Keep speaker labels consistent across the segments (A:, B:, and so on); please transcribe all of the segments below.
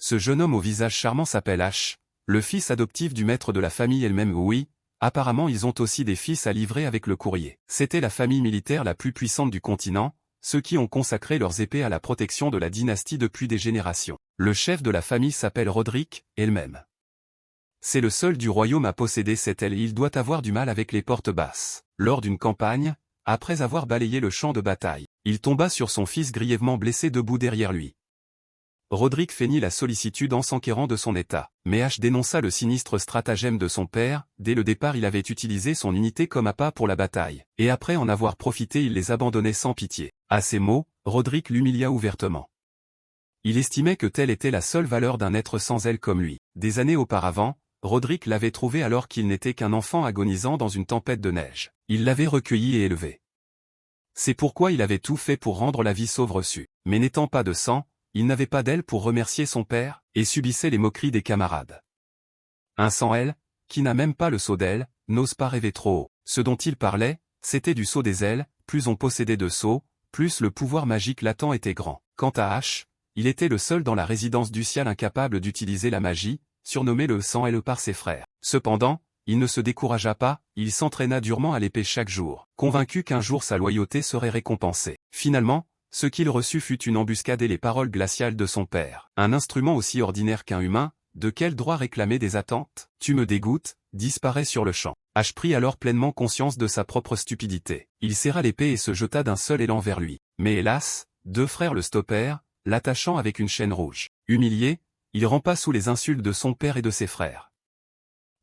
A: Ce jeune homme au visage charmant s'appelle H, le fils adoptif du maître de la famille elle-même. Oui, apparemment ils ont aussi des fils à livrer avec le courrier. C'était la famille militaire la plus puissante du continent, ceux qui ont consacré leurs épées à la protection de la dynastie depuis des générations. Le chef de la famille s'appelle Roderick, elle-même. C'est le seul du royaume à posséder cette aile et il doit avoir du mal avec les portes basses. Lors d'une campagne, après avoir balayé le champ de bataille, il tomba sur son fils grièvement blessé debout derrière lui. Roderick feignit la sollicitude en s'enquérant de son état. Mais H dénonça le sinistre stratagème de son père. Dès le départ il avait utilisé son unité comme appât pour la bataille, et après en avoir profité il les abandonnait sans pitié. À ces mots, Roderick l'humilia ouvertement. Il estimait que telle était la seule valeur d'un être sans aile comme lui. Des années auparavant, Roderick l'avait trouvé alors qu'il n'était qu'un enfant agonisant dans une tempête de neige. Il l'avait recueilli et élevé. C'est pourquoi il avait tout fait pour rendre la vie sauve reçue. Mais n'étant pas de sang, il n'avait pas d'aile pour remercier son père, et subissait les moqueries des camarades. Un sans aile, qui n'a même pas le saut d'aile, n'ose pas rêver trop haut. Ce dont il parlait, c'était du saut des ailes. Plus on possédait de sauts, plus le pouvoir magique latent était grand. Quant à H, il était le seul dans la résidence du ciel incapable d'utiliser la magie, surnommé le sans aile par ses frères. Cependant, il ne se découragea pas, il s'entraîna durement à l'épée chaque jour, convaincu qu'un jour sa loyauté serait récompensée. Finalement, ce qu'il reçut fut une embuscade et les paroles glaciales de son père. Un instrument aussi ordinaire qu'un humain, de quel droit réclamer des attentes? Tu me dégoûtes, disparaît sur le champ. H prit alors pleinement conscience de sa propre stupidité. Il serra l'épée et se jeta d'un seul élan vers lui. Mais hélas, deux frères le stoppèrent, l'attachant avec une chaîne rouge. Humilié, il rampa sous les insultes de son père et de ses frères.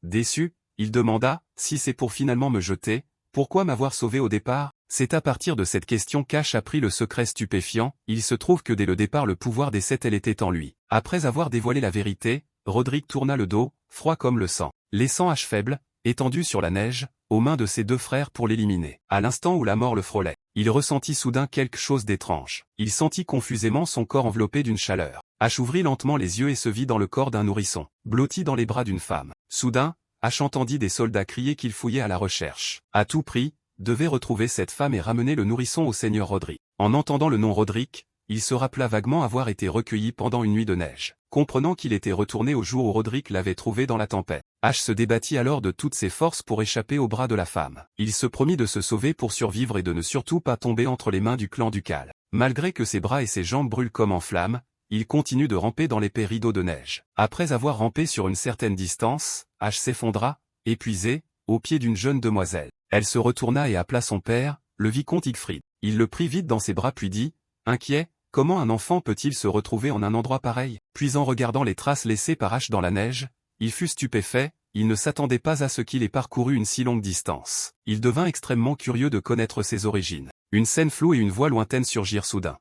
A: Déçu, il demanda, si c'est pour finalement me jeter, pourquoi m'avoir sauvé au départ? C'est à partir de cette question qu'H apprit le secret stupéfiant. Il se trouve que dès le départ le pouvoir des 7 ailes était en lui. Après avoir dévoilé la vérité, Roderick tourna le dos, froid comme le sang, laissant H faible, étendu sur la neige, aux mains de ses deux frères pour l'éliminer. À l'instant où la mort le frôlait, il ressentit soudain quelque chose d'étrange. Il sentit confusément son corps enveloppé d'une chaleur. H ouvrit lentement les yeux et se vit dans le corps d'un nourrisson, blotti dans les bras d'une femme. Soudain, H entendit des soldats crier qu'ils fouillaient à la recherche. À tout prix, devait retrouver cette femme et ramener le nourrisson au seigneur Roderick. En entendant le nom Roderick, il se rappela vaguement avoir été recueilli pendant une nuit de neige. Comprenant qu'il était retourné au jour où Roderick l'avait trouvé dans la tempête, H se débattit alors de toutes ses forces pour échapper aux bras de la femme. Il se promit de se sauver pour survivre et de ne surtout pas tomber entre les mains du clan ducal. Malgré que ses bras et ses jambes brûlent comme en flammes, il continue de ramper dans l'épais rideau de neige. Après avoir rampé sur une certaine distance, H s'effondra, épuisé, aux pieds d'une jeune demoiselle. Elle se retourna et appela son père, le vicomte Igfrid. Il le prit vite dans ses bras puis dit, inquiet, comment un enfant peut-il se retrouver en un endroit pareil? Puis en regardant les traces laissées par H dans la neige, il fut stupéfait, il ne s'attendait pas à ce qu'il ait parcouru une si longue distance. Il devint extrêmement curieux de connaître ses origines. Une scène floue et une voix lointaine surgirent soudain.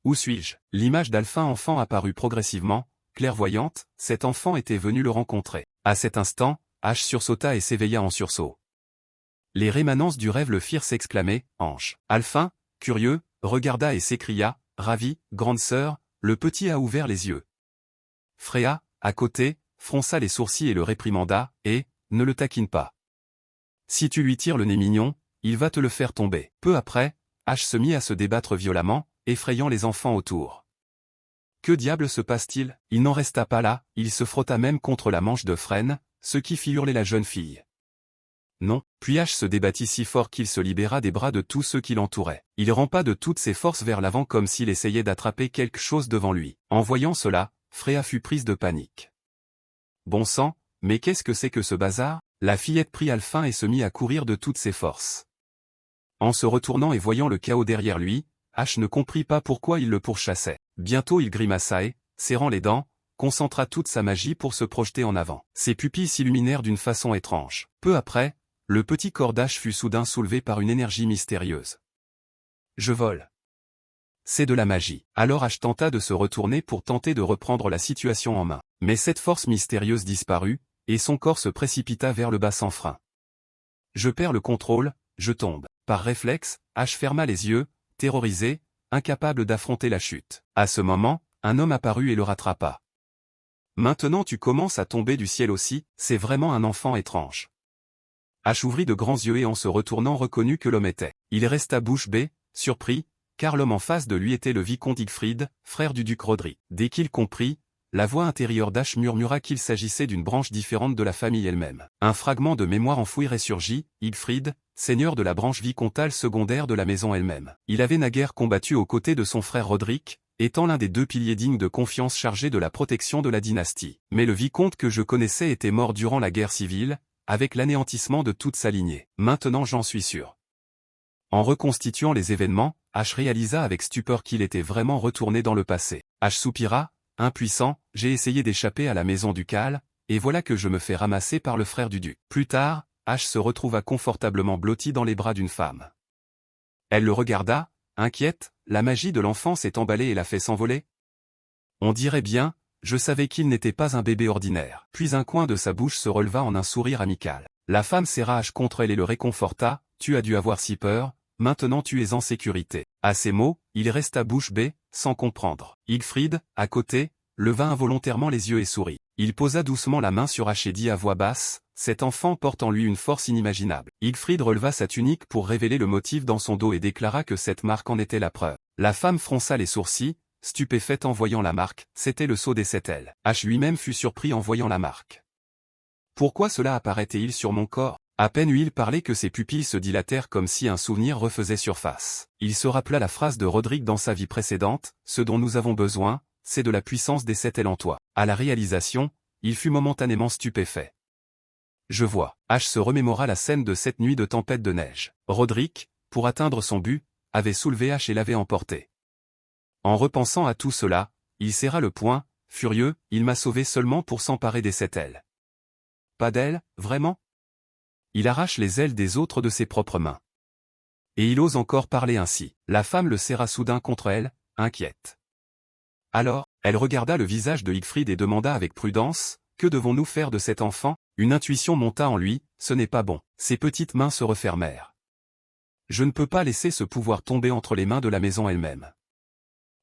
A: Où suis-je? L'image d'Alpha enfant apparut progressivement, clairvoyante, cet enfant était venu le rencontrer. À cet instant, H sursauta et s'éveilla en sursaut. Les rémanences du rêve le firent s'exclamer, ange. Alpha, curieux, regarda et s'écria, ravi, grande sœur, le petit a ouvert les yeux. Freya, à côté, fronça les sourcils et le réprimanda, et, ne le taquine pas. Si tu lui tires le nez mignon, il va te le faire tomber. Peu après, H se mit à se débattre violemment, effrayant les enfants autour. Que diable se passe-t-il? Il n'en resta pas là, il se frotta même contre la manche de frêne, ce qui fit hurler la jeune fille. Non, puis H se débattit si fort qu'il se libéra des bras de tous ceux qui l'entouraient. Il rampa de toutes ses forces vers l'avant comme s'il essayait d'attraper quelque chose devant lui. En voyant cela, Freya fut prise de panique. Bon sang, mais qu'est-ce que c'est que ce bazar? La fillette prit Alpha et se mit à courir de toutes ses forces. En se retournant et voyant le chaos derrière lui, H ne comprit pas pourquoi il le pourchassait. Bientôt il grimaça et, serrant les dents, concentra toute sa magie pour se projeter en avant. Ses pupilles s'illuminèrent d'une façon étrange. Peu après, le petit corps d'H fut soudain soulevé par une énergie mystérieuse. Je vole. C'est de la magie. Alors H tenta de se retourner pour tenter de reprendre la situation en main. Mais cette force mystérieuse disparut, et son corps se précipita vers le bas sans frein. Je perds le contrôle, je tombe. Par réflexe, H ferma les yeux, terrorisé, incapable d'affronter la chute. À ce moment, un homme apparut et le rattrapa. Maintenant tu commences à tomber du ciel aussi, c'est vraiment un enfant étrange. H ouvrit de grands yeux et en se retournant reconnut que l'homme était. Il resta bouche bée, surpris, car l'homme en face de lui était le vicomte Igfrid, frère du duc Roderick. Dès qu'il comprit, la voix intérieure d'Ash murmura qu'il s'agissait d'une branche différente de la famille elle-même. Un fragment de mémoire enfoui ressurgit, Hilfrid, seigneur de la branche vicomtale secondaire de la maison elle-même. Il avait naguère combattu aux côtés de son frère Roderick, étant l'un des deux piliers dignes de confiance chargés de la protection de la dynastie. Mais le vicomte que je connaissais était mort durant la guerre civile, avec l'anéantissement de toute sa lignée. Maintenant j'en suis sûr. En reconstituant les événements, Ash réalisa avec stupeur qu'il était vraiment retourné dans le passé. Ash soupira, impuissant, j'ai essayé d'échapper à la maison ducale, et voilà que je me fais ramasser par le frère du duc. Plus tard, Ash se retrouva confortablement blotti dans les bras d'une femme. Elle le regarda, inquiète, la magie de l'enfant s'est emballée et l'a fait s'envoler. On dirait bien, je savais qu'il n'était pas un bébé ordinaire. Puis un coin de sa bouche se releva en un sourire amical. La femme serra Ash contre elle et le réconforta, tu as dû avoir si peur, maintenant tu es en sécurité. À ces mots, il resta bouche bée, sans comprendre. Hilfrid, à côté, leva involontairement les yeux et sourit. Il posa doucement la main sur Ash et dit à voix basse, cet enfant porte en lui une force inimaginable. Hilfrid releva sa tunique pour révéler le motif dans son dos et déclara que cette marque en était la preuve. La femme fronça les sourcils, stupéfaite en voyant la marque, c'était le sceau des 7 ailes. Ash lui-même fut surpris en voyant la marque. Pourquoi cela apparaît-il sur mon corps? À peine eut-il parlé que ses pupilles se dilatèrent comme si un souvenir refaisait surface. Il se rappela la phrase de Roderick dans sa vie précédente, « Ce dont nous avons besoin, c'est de la puissance des 7 ailes en toi. » À la réalisation, il fut momentanément stupéfait. Je vois. Ash se remémora la scène de cette nuit de tempête de neige. Roderick, pour atteindre son but, avait soulevé Ash et l'avait emporté. En repensant à tout cela, il serra le poing, furieux, il m'a sauvé seulement pour s'emparer des 7 ailes. Pas d'ailes, vraiment? Il arrache les ailes des autres de ses propres mains. Et il ose encore parler ainsi. La femme le serra soudain contre elle, inquiète. Alors, elle regarda le visage de Hilfrid et demanda avec prudence, « Que devons-nous faire de cet enfant ?» Une intuition monta en lui, ce n'est pas bon. Ses petites mains se refermèrent. Je ne peux pas laisser ce pouvoir tomber entre les mains de la maison elle-même.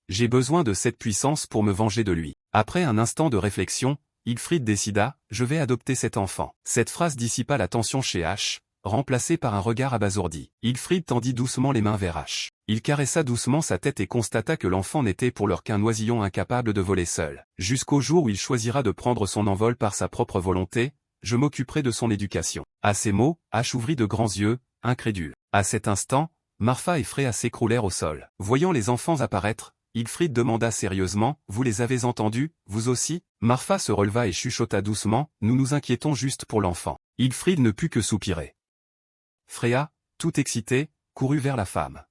A: J'ai besoin de cette puissance pour me venger de lui. Après un instant de réflexion, Hilfrid décida, je vais adopter cet enfant. Cette phrase dissipa la tension chez Ash, remplacée par un regard abasourdi. Hilfrid tendit doucement les mains vers Ash. Il caressa doucement sa tête et constata que l'enfant n'était pour l'heure qu'un oisillon incapable de voler seul. Jusqu'au jour où il choisira de prendre son envol par sa propre volonté, je m'occuperai de son éducation. À ces mots, Ash ouvrit de grands yeux, incrédule. À cet instant, Marfa et Freya s'écroulèrent au sol. Voyant les enfants apparaître, Hilfrid demanda sérieusement, « Vous les avez entendus, vous aussi ?» Marfa se releva et chuchota doucement, « Nous nous inquiétons juste pour l'enfant. » Hilfrid ne put que soupirer. Freya, tout excitée, courut vers la femme.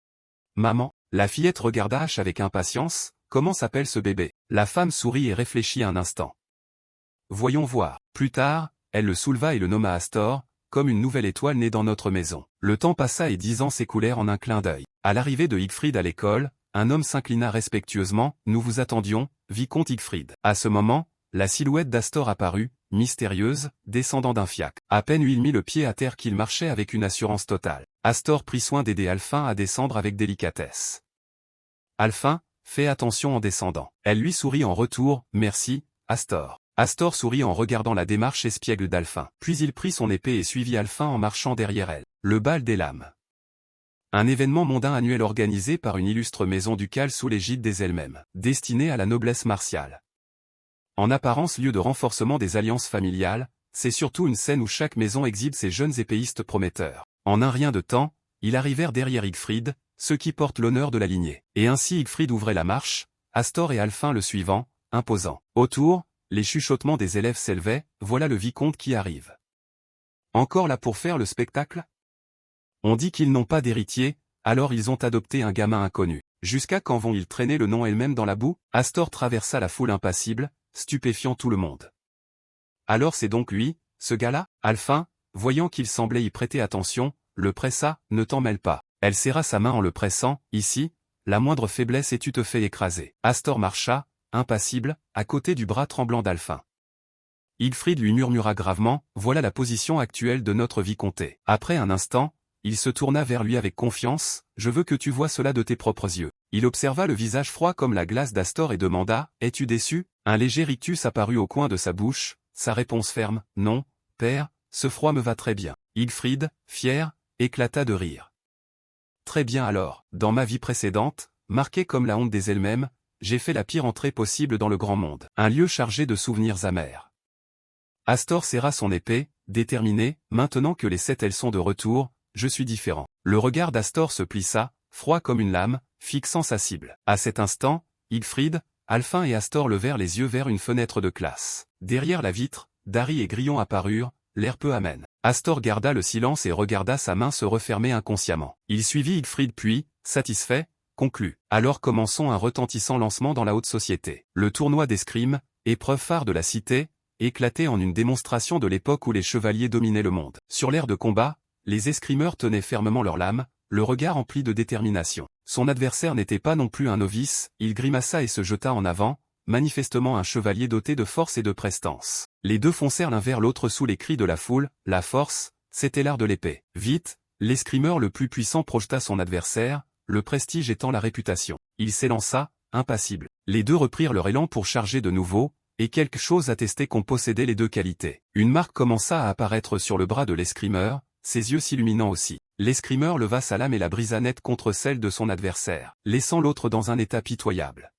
A: « Maman !» La fillette regarda Ash avec impatience, « Comment s'appelle ce bébé ?» La femme sourit et réfléchit un instant. « Voyons voir. » Plus tard, elle le souleva et le nomma Astor, comme une nouvelle étoile née dans notre maison. Le temps passa et 10 ans s'écoulèrent en un clin d'œil. À l'arrivée de Hilfrid à l'école, un homme s'inclina respectueusement, « Nous vous attendions, vicomte Hilfrid. » À ce moment, la silhouette d'Astor apparut, mystérieuse, descendant d'un fiacre. À peine eut-il mis le pied à terre qu'il marchait avec une assurance totale. Astor prit soin d'aider Alphin à descendre avec délicatesse. Alphin, fais attention en descendant. Elle lui sourit en retour, merci, Astor. Astor sourit en regardant la démarche espiègle d'Alphin. Puis il prit son épée et suivit Alphin en marchant derrière elle. Le bal des lames. Un événement mondain annuel organisé par une illustre maison ducale sous l'égide des elles-mêmes, destiné à la noblesse martiale. En apparence lieu de renforcement des alliances familiales, c'est surtout une scène où chaque maison exhibe ses jeunes épéistes prometteurs. En un rien de temps, ils arrivèrent derrière Hilfrid, ceux qui portent l'honneur de la lignée. Et ainsi Hilfrid ouvrait la marche, Astor et Alphin le suivant, imposant. Autour, les chuchotements des élèves s'élevaient, voilà le vicomte qui arrive. Encore là pour faire le spectacle? On dit qu'ils n'ont pas d'héritier, alors ils ont adopté un gamin inconnu. Jusqu'à quand vont-ils traîner le nom elle-même dans la boue? Astor traversa la foule impassible, stupéfiant tout le monde. Alors c'est donc lui, ce gars-là? Alphin, voyant qu'il semblait y prêter attention, le pressa, ne t'en mêle pas. Elle serra sa main en le pressant, ici, la moindre faiblesse et tu te fais écraser. Astor marcha, impassible, à côté du bras tremblant d'Alphin. Hilfrid lui murmura gravement, voilà la position actuelle de notre vicomté. Après un instant, il se tourna vers lui avec confiance, « Je veux que tu vois cela de tes propres yeux. » Il observa le visage froid comme la glace d'Astor et demanda, « Es-tu déçu ?» Un léger rictus apparut au coin de sa bouche, sa réponse ferme, « Non, père, ce froid me va très bien. » Hilfrid, fier, éclata de rire. « Très bien alors, dans ma vie précédente, marquée comme la honte des elles-mêmes, j'ai fait la pire entrée possible dans le grand monde. Un lieu chargé de souvenirs amers. Astor serra son épée, déterminé, maintenant que les 7 ailes sont de retour, je suis différent. Le regard d'Astor se plissa, froid comme une lame, fixant sa cible. À cet instant, Igfrid, Alphin et Astor levèrent les yeux vers une fenêtre de classe. Derrière la vitre, Dari et Grillon apparurent, l'air peu amène. Astor garda le silence et regarda sa main se refermer inconsciemment. Il suivit Igfrid puis, satisfait, conclut. Alors commençons un retentissant lancement dans la haute société. Le tournoi d'escrime, épreuve phare de la cité, éclatait en une démonstration de l'époque où les chevaliers dominaient le monde. Sur l'aire de combat, les escrimeurs tenaient fermement leurs lames, le regard empli de détermination. Son adversaire n'était pas non plus un novice, il grimaça et se jeta en avant, manifestement un chevalier doté de force et de prestance. Les deux foncèrent l'un vers l'autre sous les cris de la foule, la force, c'était l'art de l'épée. Vite, l'escrimeur le plus puissant projeta son adversaire, le prestige étant la réputation. Il s'élança, impassible. Les deux reprirent leur élan pour charger de nouveau, et quelque chose attestait qu'on possédait les deux qualités. Une marque commença à apparaître sur le bras de l'escrimeur, ses yeux s'illuminant aussi. L'escrimeur leva sa lame et la brisa net contre celle de son adversaire, laissant l'autre dans un état pitoyable.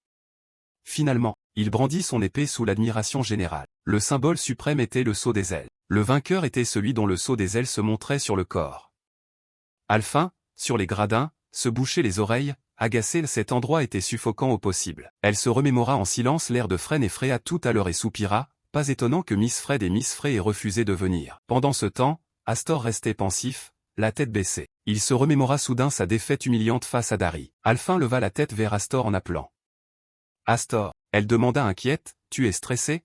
A: Finalement, il brandit son épée sous l'admiration générale. Le symbole suprême était le sceau des ailes. Le vainqueur était celui dont le sceau des ailes se montrait sur le corps. Alphin, sur les gradins, se bouchait les oreilles, agacé, cet endroit était suffocant au possible. Elle se remémora en silence l'air de Fred et Frey à tout à l'heure et soupira, pas étonnant que Miss Fred et Miss Frey aient refusé de venir. Pendant ce temps, Astor restait pensif, la tête baissée. Il se remémora soudain sa défaite humiliante face à Dari. Alphin leva la tête vers Astor en appelant. Astor, elle demanda inquiète, tu es stressé?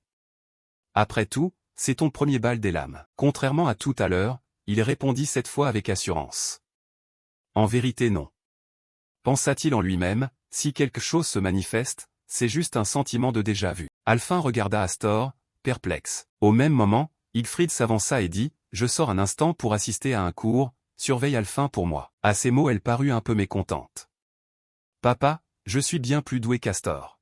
A: Après tout, c'est ton premier bal des lames. Contrairement à tout à l'heure, il répondit cette fois avec assurance. En vérité non. Pensa-t-il en lui-même, si quelque chose se manifeste, c'est juste un sentiment de déjà-vu. Alphin regarda Astor, perplexe. Au même moment, Igfrid s'avança et dit, je sors un instant pour assister à un cours, surveille Alphin pour moi. À ces mots elle parut un peu mécontente. Papa, je suis bien plus doué qu'Astor.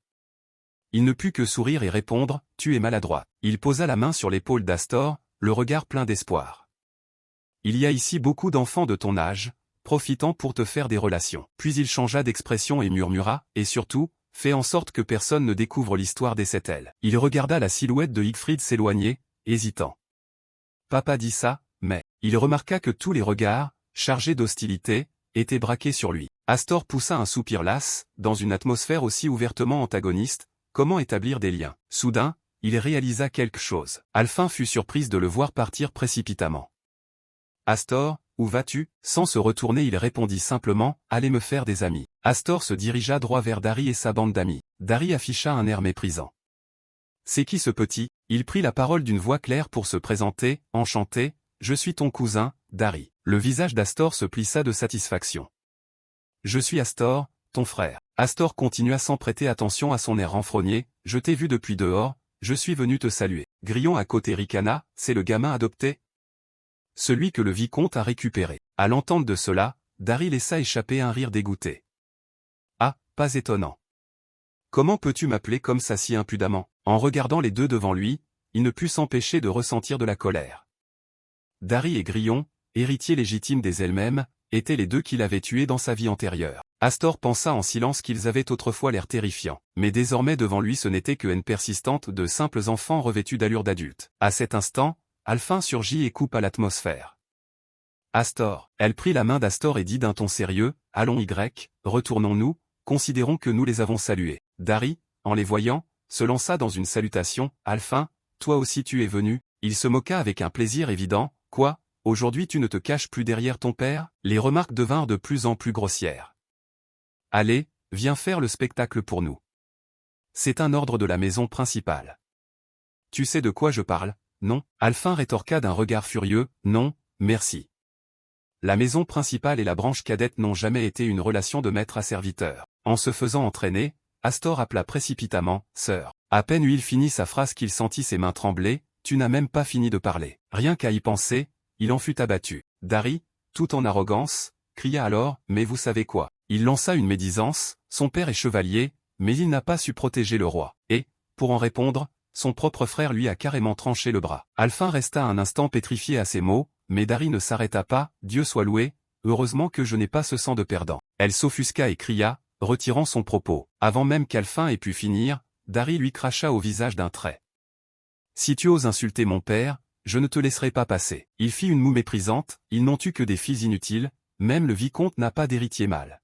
A: Il ne put que sourire et répondre, tu es maladroit. Il posa la main sur l'épaule d'Astor, le regard plein d'espoir. Il y a ici beaucoup d'enfants de ton âge, profitant pour te faire des relations. Puis il changea d'expression et murmura, et surtout, fais en sorte que personne ne découvre l'histoire des 7 ailes. Il regarda la silhouette de Igfrid s'éloigner, hésitant. Papa dit ça, mais, il remarqua que tous les regards, chargés d'hostilité, étaient braqués sur lui. Astor poussa un soupir las, dans une atmosphère aussi ouvertement antagoniste, comment établir des liens? Soudain, il réalisa quelque chose. Alphin fut surprise de le voir partir précipitamment. Astor, où vas-tu? Sans se retourner il répondit simplement, allez me faire des amis. Astor se dirigea droit vers Dari et sa bande d'amis. Dari afficha un air méprisant. C'est qui ce petit? Il prit la parole d'une voix claire pour se présenter, enchanté, je suis ton cousin, Dari. Le visage d'Astor se plissa de satisfaction. Je suis Astor, ton frère. Astor continua sans prêter attention à son air renfrogné, je t'ai vu depuis dehors, je suis venu te saluer. Grillon à côté ricana, c'est le gamin adopté? Celui que le vicomte a récupéré. À l'entente de cela, Dari laissa échapper un rire dégoûté. Ah, pas étonnant. Comment peux-tu m'appeler comme ça si impudemment? En regardant les deux devant lui, il ne put s'empêcher de ressentir de la colère. Dari et Grillon, héritiers légitimes des ailes-mêmes, étaient les deux qu'il avait tués dans sa vie antérieure. Astor pensa en silence qu'ils avaient autrefois l'air terrifiants, mais désormais devant lui ce n'était que haine persistante de simples enfants revêtus d'allure d'adultes. À cet instant, Alphin surgit et coupa l'atmosphère. Astor, elle prit la main d'Astor et dit d'un ton sérieux, allons retournons-nous, considérons que nous les avons salués. Dari, en les voyant, se lança dans une salutation, Alphin, toi aussi tu es venu, il se moqua avec un plaisir évident, quoi, aujourd'hui tu ne te caches plus derrière ton père? Les remarques devinrent de plus en plus grossières. Allez, viens faire le spectacle pour nous. C'est un ordre de la maison principale. Tu sais de quoi je parle, non? Alphin rétorqua d'un regard furieux, non, merci. La maison principale et la branche cadette n'ont jamais été une relation de maître à serviteur. En se faisant entraîner, Astor appela précipitamment, sœur. À peine eut-il fini sa phrase qu'il sentit ses mains trembler, tu n'as même pas fini de parler. Rien qu'à y penser, il en fut abattu. Dari, tout en arrogance, cria alors, mais vous savez quoi? Il lança une médisance, son père est chevalier, mais il n'a pas su protéger le roi. Et, pour en répondre, son propre frère lui a carrément tranché le bras. Alphin resta un instant pétrifié à ces mots, mais Dari ne s'arrêta pas, Dieu soit loué, heureusement que je n'ai pas ce sang de perdant. Elle s'offusqua et cria, retirant son propos. Avant même qu'Alphin ait pu finir, Dari lui cracha au visage d'un trait. « Si tu oses insulter mon père, je ne te laisserai pas passer. » Il fit une moue méprisante, ils n'ont eu que des fils inutiles, même le vicomte n'a pas d'héritier mâle.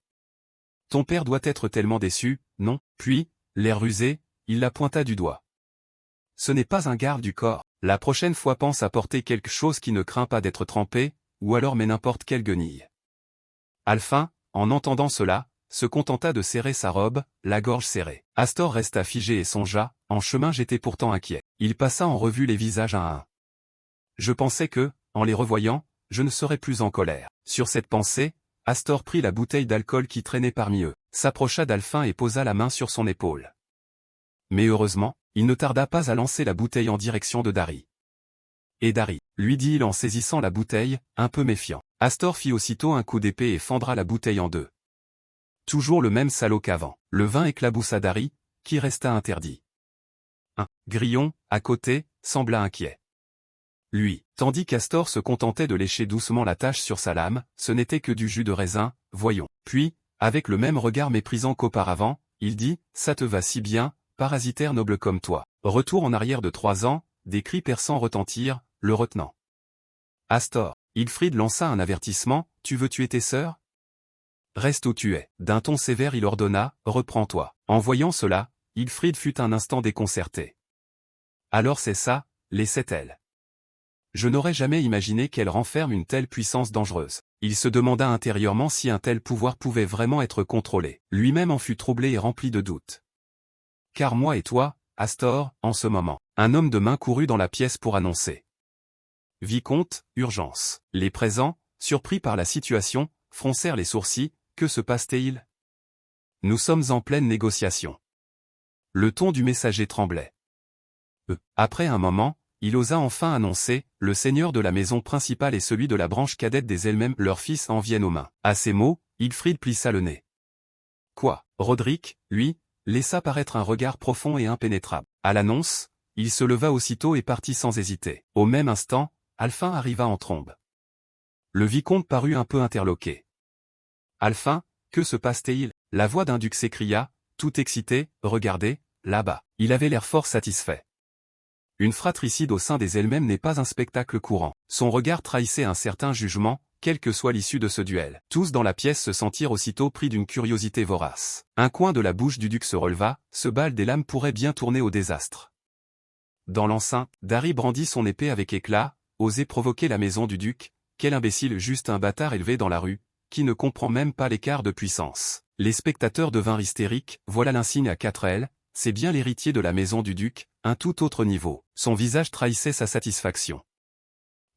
A: Ton père doit être tellement déçu, non? Puis, l'air rusé, il la pointa du doigt. Ce n'est pas un garde du corps. La prochaine fois pense à porter quelque chose qui ne craint pas d'être trempé, ou alors mets n'importe quelle guenille. Alphin, en entendant cela, se contenta de serrer sa robe, la gorge serrée. Astor resta figé et songea, en chemin j'étais pourtant inquiet. Il passa en revue les visages un à un. Je pensais que, en les revoyant, je ne serais plus en colère. Sur cette pensée, Astor prit la bouteille d'alcool qui traînait parmi eux, s'approcha d'Alphin et posa la main sur son épaule. Mais heureusement, il ne tarda pas à lancer la bouteille en direction de Dari. Et Dari, lui dit-il en saisissant la bouteille, un peu méfiant. Astor fit aussitôt un coup d'épée et fendra la bouteille en deux. Toujours le même salaud qu'avant. Le vin éclaboussa Dari, qui resta interdit. Un grillon, à côté, sembla inquiet. Lui, tandis qu'Astor se contentait de lécher doucement la tache sur sa lame, ce n'était que du jus de raisin, voyons. Puis, avec le même regard méprisant qu'auparavant, il dit, « Ça te va si bien, parasitaire noble comme toi. » Retour en arrière de 3 ans, des cris perçants retentirent, le retenant. Astor, Hilfrid lança un avertissement, « Tu veux tuer tes sœurs ? Reste où tu es. » D'un ton sévère il ordonna, « Reprends-toi. » En voyant cela, Hilfrid fut un instant déconcerté. Alors c'est ça, laissait-elle. Je n'aurais jamais imaginé qu'elle renferme une telle puissance dangereuse. Il se demanda intérieurement si un tel pouvoir pouvait vraiment être contrôlé. Lui-même en fut troublé et rempli de doutes. Car moi et toi, Astor, en ce moment, un homme de main courut dans la pièce pour annoncer. Vicomte, urgence. Les présents, surpris par la situation, froncèrent les sourcils, que se passe-t-il? Nous sommes en pleine négociation. Le ton du messager tremblait. Après un moment, il osa enfin annoncer, le seigneur de la maison principale et celui de la branche cadette des elles-mêmes, leurs fils en viennent aux mains. À ces mots, Hilfrid plissa le nez. Quoi? Roderick, lui, laissa paraître un regard profond et impénétrable. À l'annonce, il se leva aussitôt et partit sans hésiter. Au même instant, Alphin arriva en trombe. Le vicomte parut un peu interloqué. Alphin, que se passe-t-il? La voix d'un duc s'écria, tout excité, regardez, là-bas. Il avait l'air fort satisfait. Une fratricide au sein des elles-mêmes n'est pas un spectacle courant. Son regard trahissait un certain jugement, quelle que soit l'issue de ce duel. Tous dans la pièce se sentirent aussitôt pris d'une curiosité vorace. Un coin de la bouche du duc se releva, ce bal des lames pourrait bien tourner au désastre. Dans l'enceinte, Dari brandit son épée avec éclat, osait provoquer la maison du duc, quel imbécile, juste un bâtard élevé dans la rue, qui ne comprend même pas l'écart de puissance. Les spectateurs devinrent hystériques, voilà l'insigne à 4 ailes, c'est bien l'héritier de la maison du duc, un tout autre niveau. Son visage trahissait sa satisfaction.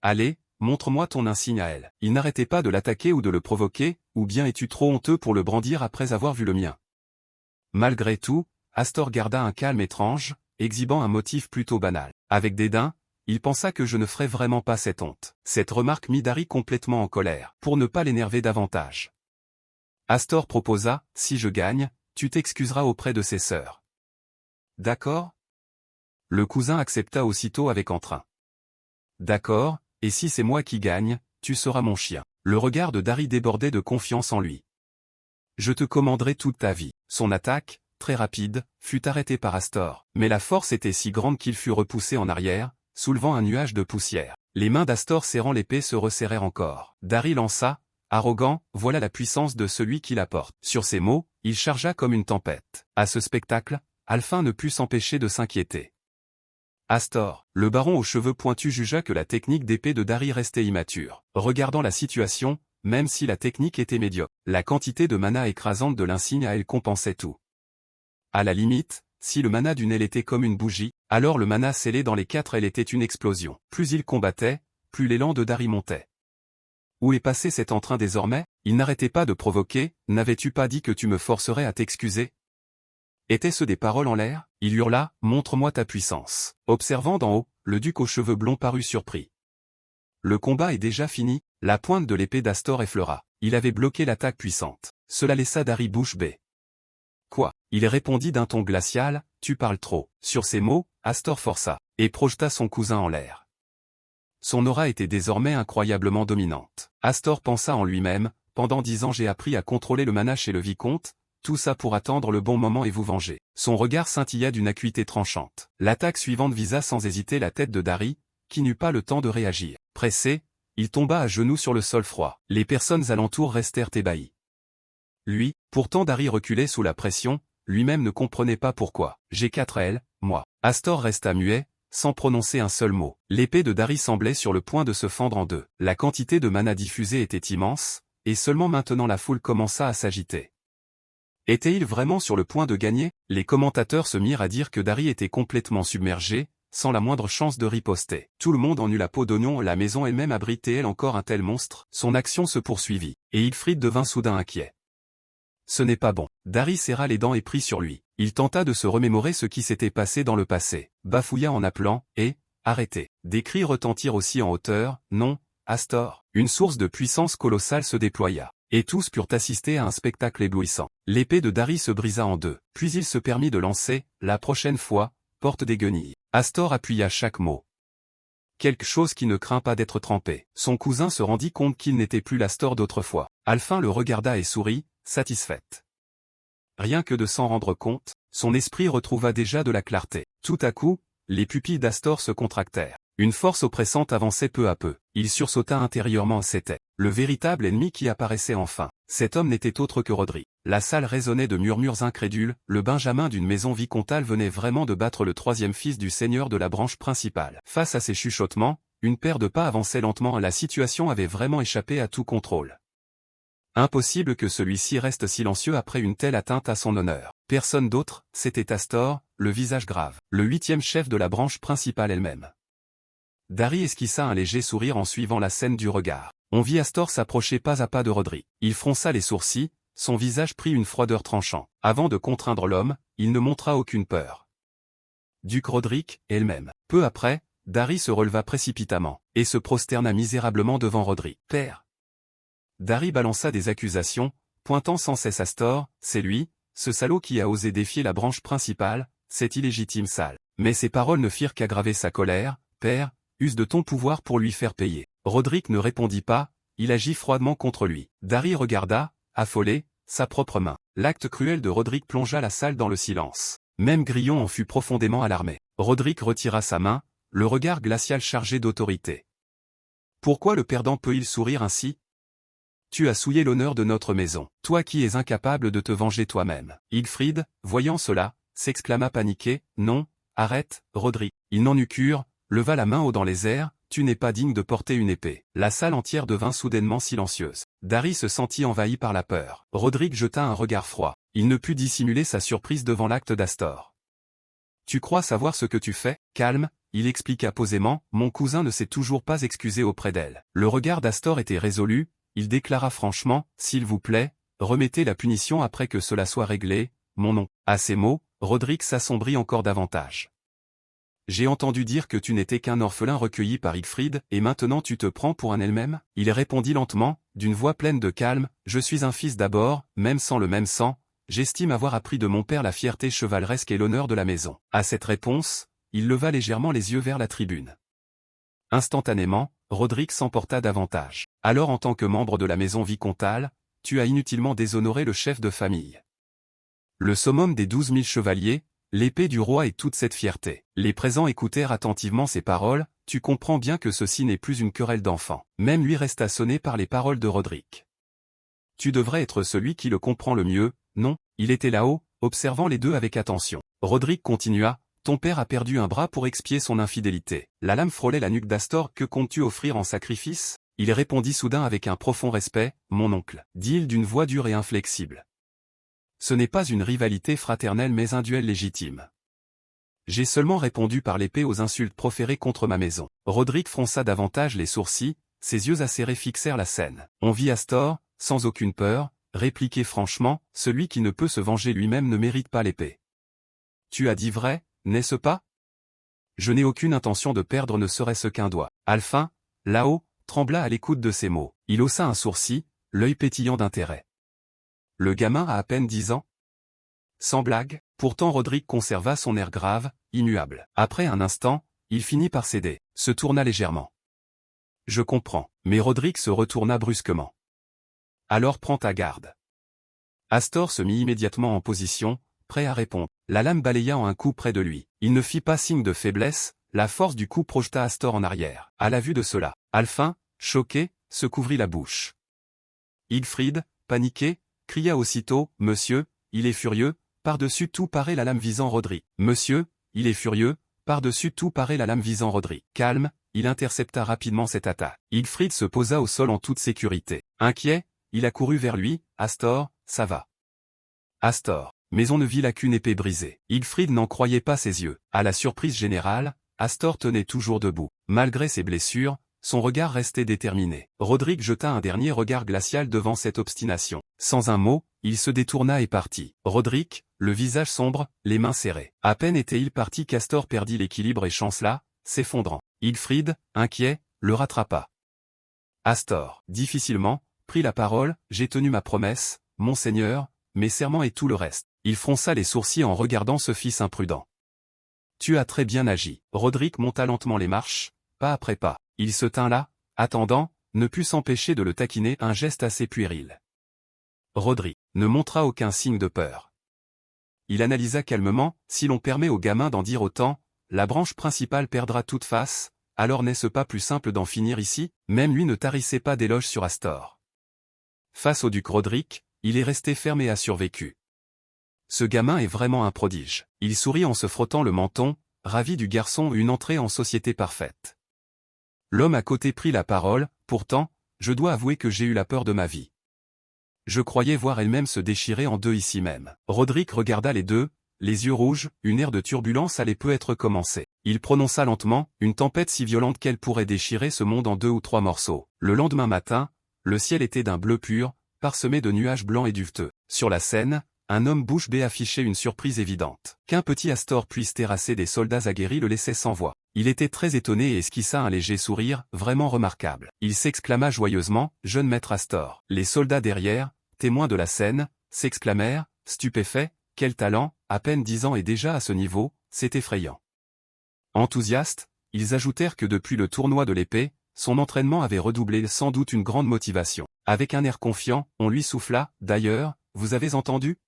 A: Allez, montre-moi ton insigne à elle. Il n'arrêtait pas de l'attaquer ou de le provoquer, ou bien es-tu trop honteux pour le brandir après avoir vu le mien? Malgré tout, Astor garda un calme étrange, exhibant un motif plutôt banal. Avec dédain, il pensa que je ne ferais vraiment pas cette honte. Cette remarque mit Dari complètement en colère, pour ne pas l'énerver davantage. Astor proposa, si je gagne, tu t'excuseras auprès de ses sœurs. D'accord? Le cousin accepta aussitôt avec entrain. D'accord, et si c'est moi qui gagne, tu seras mon chien. Le regard de Dari débordait de confiance en lui. Je te commanderai toute ta vie. Son attaque, très rapide, fut arrêtée par Astor, mais la force était si grande qu'il fut repoussé en arrière, soulevant un nuage de poussière. Les mains d'Astor serrant l'épée se resserrèrent encore. Dari lança, arrogant, voilà la puissance de celui qui la porte. Sur ces mots, il chargea comme une tempête. À ce spectacle, Alphin ne put s'empêcher de s'inquiéter. Astor, le baron aux cheveux pointus jugea que la technique d'épée de Dari restait immature. Regardant la situation, même si la technique était médiocre, la quantité de mana écrasante de l'insigne à elle compensait tout. À la limite, si le mana d'une aile était comme une bougie, alors le mana scellé dans les 4 ailes était une explosion. Plus il combattait, plus l'élan de Dari montait. Où est passé cet entrain désormais? Il n'arrêtait pas de provoquer, n'avais-tu pas dit que tu me forcerais à t'excuser? Étaient-ce des paroles en l'air? Il hurla, montre-moi ta puissance. Observant d'en haut, le duc aux cheveux blonds parut surpris. Le combat est déjà fini, la pointe de l'épée d'Astor effleura. Il avait bloqué l'attaque puissante. Cela laissa Dari bouche bée. Quoi? Il répondit d'un ton glacial, tu parles trop. Sur ces mots, Astor força, et projeta son cousin en l'air. Son aura était désormais incroyablement dominante. Astor pensa en lui-même, pendant 10 ans j'ai appris à contrôler le mana chez le vicomte, tout ça pour attendre le bon moment et vous venger. Son regard scintilla d'une acuité tranchante. L'attaque suivante visa sans hésiter la tête de Dari, qui n'eut pas le temps de réagir. Pressé, il tomba à genoux sur le sol froid. Les personnes alentour restèrent ébahies. Lui, pourtant Dari reculait sous la pression, lui-même ne comprenait pas pourquoi. J'ai 4 ailes, moi. Astor resta muet, sans prononcer un seul mot. L'épée de Dari semblait sur le point de se fendre en deux. La quantité de mana diffusée était immense, et seulement maintenant la foule commença à s'agiter. Était-il vraiment sur le point de gagner? Les commentateurs se mirent à dire que Dari était complètement submergé, sans la moindre chance de riposter. Tout le monde en eut la peau d'oignon, la maison elle-même abritait-elle encore un tel monstre? Son action se poursuivit, et Hilfrid devint soudain inquiet. Ce n'est pas bon. Dari serra les dents et prit sur lui. Il tenta de se remémorer ce qui s'était passé dans le passé, bafouilla en appelant, et, arrêtez. Des cris retentirent aussi en hauteur, non, Astor. Une source de puissance colossale se déploya, et tous purent assister à un spectacle éblouissant. L'épée de Dari se brisa en deux, puis il se permit de lancer, la prochaine fois, porte des guenilles. Astor appuya chaque mot. Quelque chose qui ne craint pas d'être trempé. Son cousin se rendit compte qu'il n'était plus l'Astor d'autrefois. Alphin le regarda et sourit, satisfaite. Rien que de s'en rendre compte, son esprit retrouva déjà de la clarté. Tout à coup, les pupilles d'Astor se contractèrent. Une force oppressante avançait peu à peu. Il sursauta intérieurement, c'était le véritable ennemi qui apparaissait enfin. Cet homme n'était autre que Roderick. La salle résonnait de murmures incrédules, le benjamin d'une maison vicomtale venait vraiment de battre le troisième fils du seigneur de la branche principale. Face à ces chuchotements, une paire de pas avançait lentement, la situation avait vraiment échappé à tout contrôle. Impossible que celui-ci reste silencieux après une telle atteinte à son honneur. Personne d'autre, c'était Astor, le visage grave, le 8e chef de la branche principale elle-même. Dari esquissa un léger sourire en suivant la scène du regard. On vit Astor s'approcher pas à pas de Roderick. Il fronça les sourcils, son visage prit une froideur tranchante. Avant de contraindre l'homme, il ne montra aucune peur. Duc Roderick, elle-même. Peu après, Dari se releva précipitamment, et se prosterna misérablement devant Roderick. Père. Dari balança des accusations, pointant sans cesse Astor, c'est lui, ce salaud qui a osé défier la branche principale, cet illégitime sale. Mais ces paroles ne firent qu'aggraver sa colère. Père, use de ton pouvoir pour lui faire payer. Roderick ne répondit pas, il agit froidement contre lui. Dari regarda, affolé, sa propre main. L'acte cruel de Roderick plongea la salle dans le silence. Même Grillon en fut profondément alarmé. Roderick retira sa main, le regard glacial chargé d'autorité. Pourquoi le perdant peut-il sourire ainsi? Tu as souillé l'honneur de notre maison, toi qui es incapable de te venger toi-même. Hilfrid, voyant cela, s'exclama paniqué, non, arrête, Roderick. Il n'en eut cure, leva la main haut dans les airs, tu n'es pas digne de porter une épée. La salle entière devint soudainement silencieuse. Dari se sentit envahi par la peur. Roderick jeta un regard froid. Il ne put dissimuler sa surprise devant l'acte d'Astor. Tu crois savoir ce que tu fais? Calme, il expliqua posément, mon cousin ne s'est toujours pas excusé auprès d'elle. Le regard d'Astor était résolu, il déclara franchement, s'il vous plaît, remettez la punition après que cela soit réglé, mon nom. À ces mots, Roderick s'assombrit encore davantage. J'ai entendu dire que tu n'étais qu'un orphelin recueilli par Hilfrid, et maintenant tu te prends pour un elle-même? Il répondit lentement, d'une voix pleine de calme, je suis un fils d'abord, même sans le même sang, j'estime avoir appris de mon père la fierté chevaleresque et l'honneur de la maison. À cette réponse, il leva légèrement les yeux vers la tribune. Instantanément, Roderick s'emporta davantage. Alors en tant que membre de la maison vicomtale, tu as inutilement déshonoré le chef de famille. Le summum des 12 000 chevaliers, l'épée du roi et toute cette fierté. Les présents écoutèrent attentivement ces paroles, tu comprends bien que ceci n'est plus une querelle d'enfant. Même lui resta sonné par les paroles de Roderick. Tu devrais être celui qui le comprend le mieux, non? Il était là-haut, observant les deux avec attention. Roderick continua, ton père a perdu un bras pour expier son infidélité. La lame frôlait la nuque d'Astor, que comptes-tu offrir en sacrifice? Il répondit soudain avec un profond respect, mon oncle, dit-il d'une voix dure et inflexible. Ce n'est pas une rivalité fraternelle mais un duel légitime. J'ai seulement répondu par l'épée aux insultes proférées contre ma maison. Roderick fronça davantage les sourcils, ses yeux acérés fixèrent la scène. On vit Astor, sans aucune peur, répliquer franchement, celui qui ne peut se venger lui-même ne mérite pas l'épée. Tu as dit vrai, n'est-ce pas? Je n'ai aucune intention de perdre ne serait-ce qu'un doigt. Alphin, là-haut, trembla à l'écoute de ces mots. Il haussa un sourcil, l'œil pétillant d'intérêt. Le gamin a à peine 10 ans? Sans blague, pourtant Roderick conserva son air grave, immuable. Après un instant, il finit par céder, se tourna légèrement. Je comprends, mais Roderick se retourna brusquement. Alors prends ta garde. Astor se mit immédiatement en position, prêt à répondre. La lame balaya en un coup près de lui. Il ne fit pas signe de faiblesse, la force du coup projeta Astor en arrière. À la vue de cela, Alphin, choqué, se couvrit la bouche. Hilfrid, paniqué, cria aussitôt, « Monsieur, il est furieux !» Par-dessus tout paraît la lame visant Roderick. « Monsieur, il est furieux !» Par-dessus tout paraît la lame visant Roderick. Calme, il intercepta rapidement cette attaque. Hilfrid se posa au sol en toute sécurité. Inquiet, il accourut vers lui, « Astor, ça va !» Astor. Mais on ne vit là qu'une épée brisée. Hilfrid n'en croyait pas ses yeux. À la surprise générale, Astor tenait toujours debout. Malgré ses blessures, son regard restait déterminé. Roderick jeta un dernier regard glacial devant cette obstination. Sans un mot, il se détourna et partit. Roderick, le visage sombre, les mains serrées. À peine était-il parti qu'Astor perdit l'équilibre et chancela, s'effondrant. Hilfrid, inquiet, le rattrapa. Astor, difficilement, prit la parole, « J'ai tenu ma promesse, monseigneur, mes serments et tout le reste. » Il fronça les sourcils en regardant ce fils imprudent. « Tu as très bien agi. » Roderick monta lentement les marches, pas après pas. Il se tint là, attendant, ne put s'empêcher de le taquiner, un geste assez puéril. Roderick ne montra aucun signe de peur. Il analysa calmement, « Si l'on permet au gamin d'en dire autant, la branche principale perdra toute face, alors n'est-ce pas plus simple d'en finir ici ?» Même lui ne tarissait pas d'éloges sur Astor. Face au duc Roderick, il est resté ferme et a survécu. Ce gamin est vraiment un prodige. Il sourit en se frottant le menton, ravi du garçon, une entrée en société parfaite. L'homme à côté prit la parole, « Pourtant, je dois avouer que j'ai eu la peur de ma vie. Je croyais voir elle-même se déchirer en deux ici même. » Roderick regarda les deux, les yeux rouges, une ère de turbulence allait peu être commencée. Il prononça lentement, « Une tempête si violente qu'elle pourrait déchirer ce monde en 2 ou 3 morceaux. » Le lendemain matin, le ciel était d'un bleu pur, parsemé de nuages blancs et duveteux. Sur la scène, un homme bouche bée affichait une surprise évidente. Qu'un petit Astor puisse terrasser des soldats aguerris le laissait sans voix. Il était très étonné et esquissa un léger sourire, vraiment remarquable. Il s'exclama joyeusement, « Jeune maître Astor !» Les soldats derrière, témoins de la scène, s'exclamèrent, stupéfaits, « Quel talent, à peine 10 ans et déjà à ce niveau, c'est effrayant. » Enthousiastes, ils ajoutèrent que depuis le tournoi de l'épée, son entraînement avait redoublé, sans doute une grande motivation. Avec un air confiant, on lui souffla, « D'ailleurs, vous avez entendu ?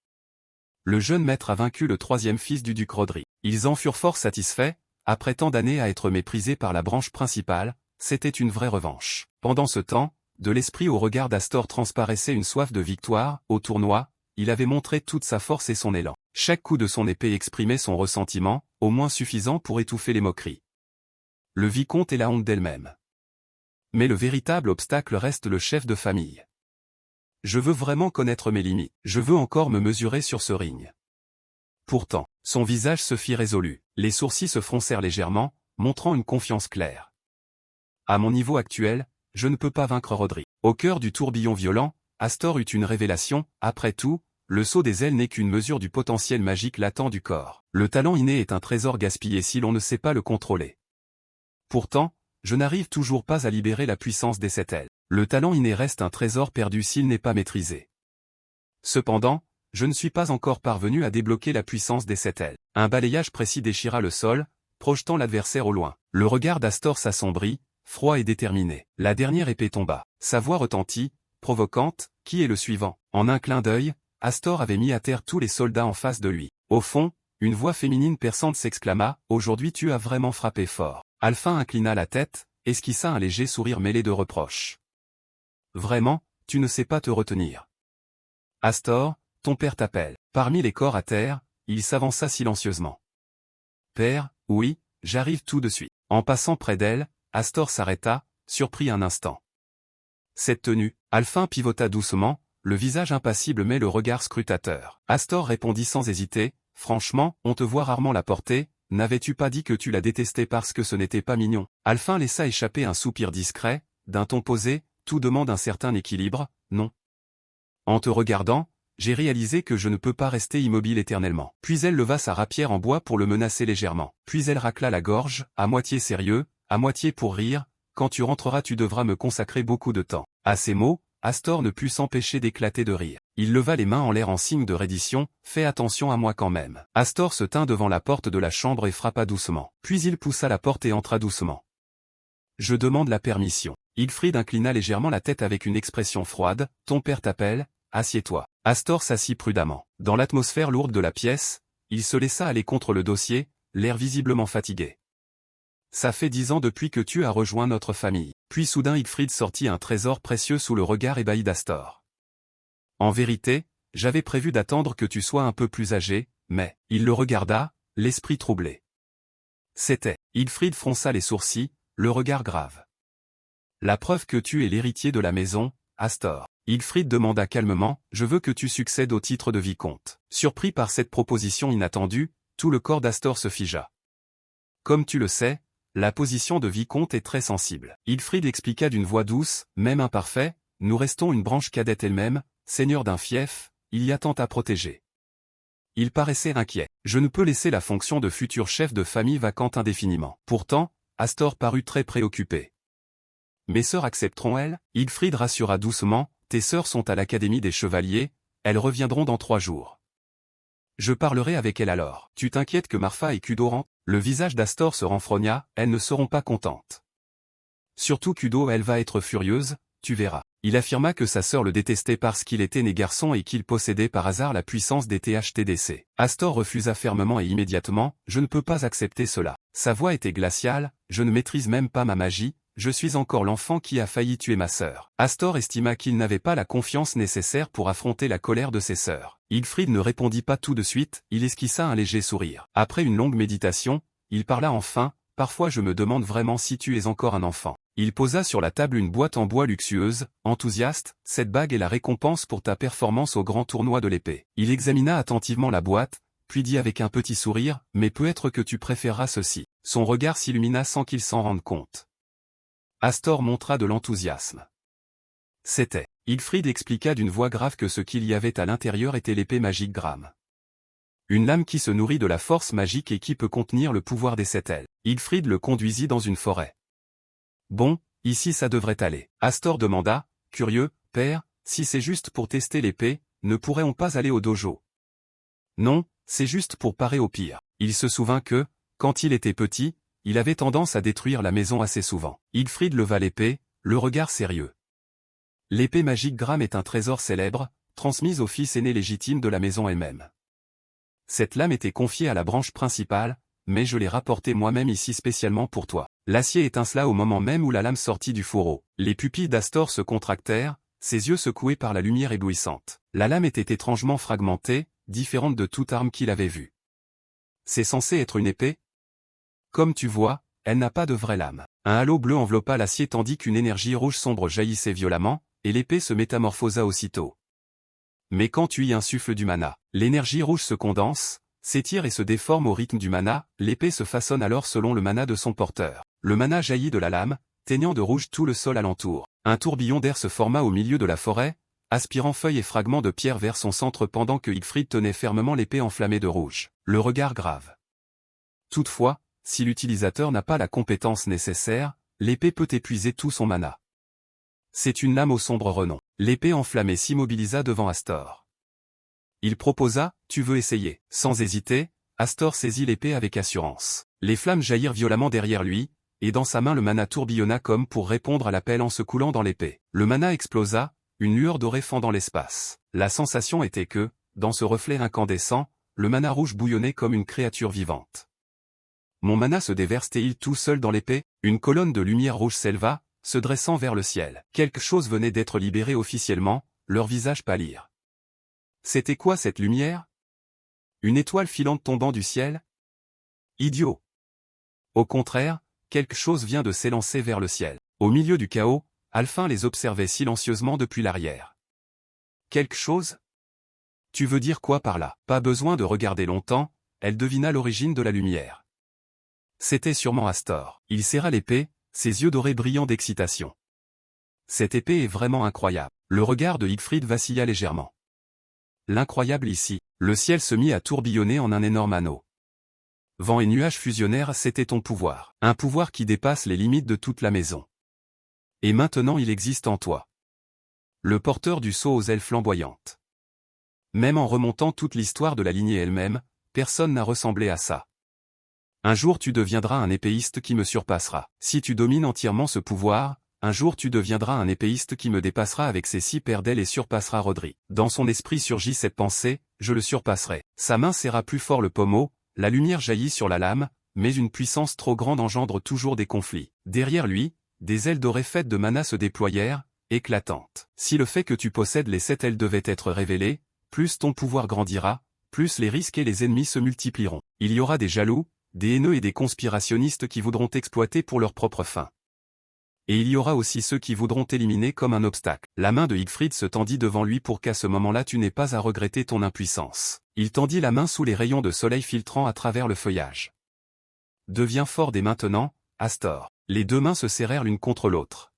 A: Le jeune maître a vaincu le 3e fils du duc Roderick. » Ils en furent fort satisfaits, après tant d'années à être méprisés par la branche principale, c'était une vraie revanche. Pendant ce temps, de l'esprit au regard d'Astor transparaissait une soif de victoire. Au tournoi, il avait montré toute sa force et son élan. Chaque coup de son épée exprimait son ressentiment, au moins suffisant pour étouffer les moqueries. Le vicomte est la honte d'elle-même. Mais le véritable obstacle reste le chef de famille. Je veux vraiment connaître mes limites. Je veux encore me mesurer sur ce ring. Pourtant, son visage se fit résolu. Les sourcils se froncèrent légèrement, montrant une confiance claire. À mon niveau actuel, je ne peux pas vaincre Roderick. Au cœur du tourbillon violent, Astor eut une révélation. Après tout, le saut des ailes n'est qu'une mesure du potentiel magique latent du corps. Le talent inné est un trésor gaspillé si l'on ne sait pas le contrôler. Pourtant, je n'arrive toujours pas à libérer la puissance des 7 ailes. Le talent inné reste un trésor perdu s'il n'est pas maîtrisé. Cependant, je ne suis pas encore parvenu à débloquer la puissance des 7 ailes. Un balayage précis déchira le sol, projetant l'adversaire au loin. Le regard d'Astor s'assombrit, froid et déterminé. La dernière épée tomba. Sa voix retentit, provoquante, « Qui est le suivant ?» En un clin d'œil, Astor avait mis à terre tous les soldats en face de lui. Au fond, une voix féminine perçante s'exclama, « Aujourd'hui tu as vraiment frappé fort. » Alphin inclina la tête, esquissa un léger sourire mêlé de reproches. « Vraiment, tu ne sais pas te retenir. Astor, ton père t'appelle. » Parmi les corps à terre, il s'avança silencieusement. « Père, oui, j'arrive tout de suite. » En passant près d'elle, Astor s'arrêta, surpris un instant. Cette tenue, Alphin pivota doucement, le visage impassible mais le regard scrutateur. Astor répondit sans hésiter, « Franchement, on te voit rarement la porter, n'avais-tu pas dit que tu la détestais parce que ce n'était pas mignon ?» Alphin laissa échapper un soupir discret, d'un ton posé, « Tout demande un certain équilibre, non ? En te regardant, j'ai réalisé que je ne peux pas rester immobile éternellement. » Puis elle leva sa rapière en bois pour le menacer légèrement. Puis elle racla la gorge, à moitié sérieux, à moitié pour rire, « Quand tu rentreras tu devras me consacrer beaucoup de temps. » À ces mots, Astor ne put s'empêcher d'éclater de rire. Il leva les mains en l'air en signe de reddition, « Fais attention à moi quand même. » Astor se tint devant la porte de la chambre et frappa doucement. Puis il poussa la porte et entra doucement. « Je demande la permission. » Hilfrid inclina légèrement la tête avec une expression froide, « Ton père t'appelle, assieds-toi. » Astor s'assit prudemment. Dans l'atmosphère lourde de la pièce, il se laissa aller contre le dossier, l'air visiblement fatigué. Ça fait 10 ans depuis que tu as rejoint notre famille. Puis soudain Siegfried sortit un trésor précieux sous le regard ébahi d'Astor. En vérité, j'avais prévu d'attendre que tu sois un peu plus âgé, mais, il le regarda, l'esprit troublé. C'était. Siegfried fronça les sourcils, le regard grave. La preuve que tu es l'héritier de la maison, Astor. Siegfried demanda calmement, je veux que tu succèdes au titre de vicomte. Surpris par cette proposition inattendue, tout le corps d'Astor se figea. Comme tu le sais, la position de vicomte est très sensible. Siegfried expliqua d'une voix douce, même imparfait, nous restons une branche cadette elle-même, seigneur d'un fief, il y a tant à protéger. Il paraissait inquiet. Je ne peux laisser la fonction de futur chef de famille vacante indéfiniment. Pourtant, Astor parut très préoccupé. Mes sœurs accepteront-elles? Siegfried rassura doucement, tes sœurs sont à l'Académie des Chevaliers, elles reviendront dans 3 jours. Je parlerai avec elles alors. Tu t'inquiètes que Marfa et Kudo rentrent? Le visage d'Astor se renfrogna, elles ne seront pas contentes. Surtout Kudo, elle va être furieuse, tu verras. Il affirma que sa sœur le détestait parce qu'il était né garçon et qu'il possédait par hasard la puissance des THTDC. Astor refusa fermement et immédiatement, je ne peux pas accepter cela. Sa voix était glaciale, je ne maîtrise même pas ma magie, je suis encore l'enfant qui a failli tuer ma sœur. Astor estima qu'il n'avait pas la confiance nécessaire pour affronter la colère de ses sœurs. Siegfried ne répondit pas tout de suite, il esquissa un léger sourire. Après une longue méditation, il parla enfin, parfois je me demande vraiment si tu es encore un enfant. Il posa sur la table une boîte en bois luxueuse, enthousiaste, cette bague est la récompense pour ta performance au grand tournoi de l'épée. Il examina attentivement la boîte, puis dit avec un petit sourire, mais peut-être que tu préféreras ceci. Son regard s'illumina sans qu'il s'en rende compte. Astor montra de l'enthousiasme. C'était. Siegfried expliqua d'une voix grave que ce qu'il y avait à l'intérieur était l'épée magique Gram. Une lame qui se nourrit de la force magique et qui peut contenir le pouvoir des 7 ailes. Siegfried le conduisit dans une forêt. Bon, ici ça devrait aller. Astor demanda, curieux, père, si c'est juste pour tester l'épée, ne pourrait-on pas aller au dojo? Non, c'est juste pour parer au pire. Il se souvint que, quand il était petit, il avait tendance à détruire la maison assez souvent. Siegfried leva l'épée, le regard sérieux. L'épée magique Gram est un trésor célèbre, transmise au fils aîné légitime de la maison elle-même. Cette lame était confiée à la branche principale, mais je l'ai rapportée moi-même ici spécialement pour toi. L'acier étincela au moment même où la lame sortit du fourreau. Les pupilles d'Astor se contractèrent, ses yeux secoués par la lumière éblouissante. La lame était étrangement fragmentée, différente de toute arme qu'il avait vue. C'est censé être une épée? Comme tu vois, elle n'a pas de vraie lame. Un halo bleu enveloppa l'acier tandis qu'une énergie rouge sombre jaillissait violemment, et l'épée se métamorphosa aussitôt. Mais quand tu y insuffles du mana, l'énergie rouge se condense, s'étire et se déforme au rythme du mana, l'épée se façonne alors selon le mana de son porteur. Le mana jaillit de la lame, teignant de rouge tout le sol alentour. Un tourbillon d'air se forma au milieu de la forêt, aspirant feuilles et fragments de pierre vers son centre pendant que Siegfried tenait fermement l'épée enflammée de rouge, le regard grave. Toutefois, si l'utilisateur n'a pas la compétence nécessaire, l'épée peut épuiser tout son mana. C'est une lame au sombre renom. L'épée enflammée s'immobilisa devant Astor. Il proposa, tu veux essayer? Sans hésiter, Astor saisit l'épée avec assurance. Les flammes jaillirent violemment derrière lui, et dans sa main le mana tourbillonna comme pour répondre à l'appel en se coulant dans l'épée. Le mana explosa, une lueur dorée fendant l'espace. La sensation était que, dans ce reflet incandescent, le mana rouge bouillonnait comme une créature vivante. Mon mana se déverse-t-il tout seul dans l'épée? Une colonne de lumière rouge s'éleva, se dressant vers le ciel. Quelque chose venait d'être libéré officiellement, leurs visages pâlirent. C'était quoi cette lumière? Une étoile filante tombant du ciel? Idiot! Au contraire, quelque chose vient de s'élancer vers le ciel. Au milieu du chaos, Alphin les observait silencieusement depuis l'arrière. Quelque chose? Tu veux dire quoi par là? Pas besoin de regarder longtemps, elle devina l'origine de la lumière. C'était sûrement Astor. Il serra l'épée, ses yeux dorés brillant d'excitation. Cette épée est vraiment incroyable. Le regard de Siegfried vacilla légèrement. L'incroyable ici, le ciel se mit à tourbillonner en un énorme anneau. Vent et nuages fusionnèrent, c'était ton pouvoir. Un pouvoir qui dépasse les limites de toute la maison. Et maintenant il existe en toi. Le porteur du sceau aux ailes flamboyantes. Même en remontant toute l'histoire de la lignée elle-même, personne n'a ressemblé à ça. Un jour tu deviendras un épéiste qui me surpassera. Si tu domines entièrement ce pouvoir, un jour tu deviendras un épéiste qui me dépassera avec ses 6 paires d'ailes et surpassera Rodri. Dans son esprit surgit cette pensée, je le surpasserai. Sa main serra plus fort le pommeau, la lumière jaillit sur la lame, mais une puissance trop grande engendre toujours des conflits. Derrière lui, des ailes dorées faites de mana se déployèrent, éclatantes. Si le fait que tu possèdes les 7 ailes devait être révélé, plus ton pouvoir grandira, plus les risques et les ennemis se multiplieront. Il y aura des jaloux, des haineux et des conspirationnistes qui voudront t'exploiter pour leur propre fin. Et il y aura aussi ceux qui voudront t'éliminer comme un obstacle. La main de Siegfried se tendit devant lui pour qu'à ce moment-là tu n'aies pas à regretter ton impuissance. Il tendit la main sous les rayons de soleil filtrant à travers le feuillage. Deviens fort dès maintenant, Astor. Les 2 mains se serrèrent l'une contre l'autre.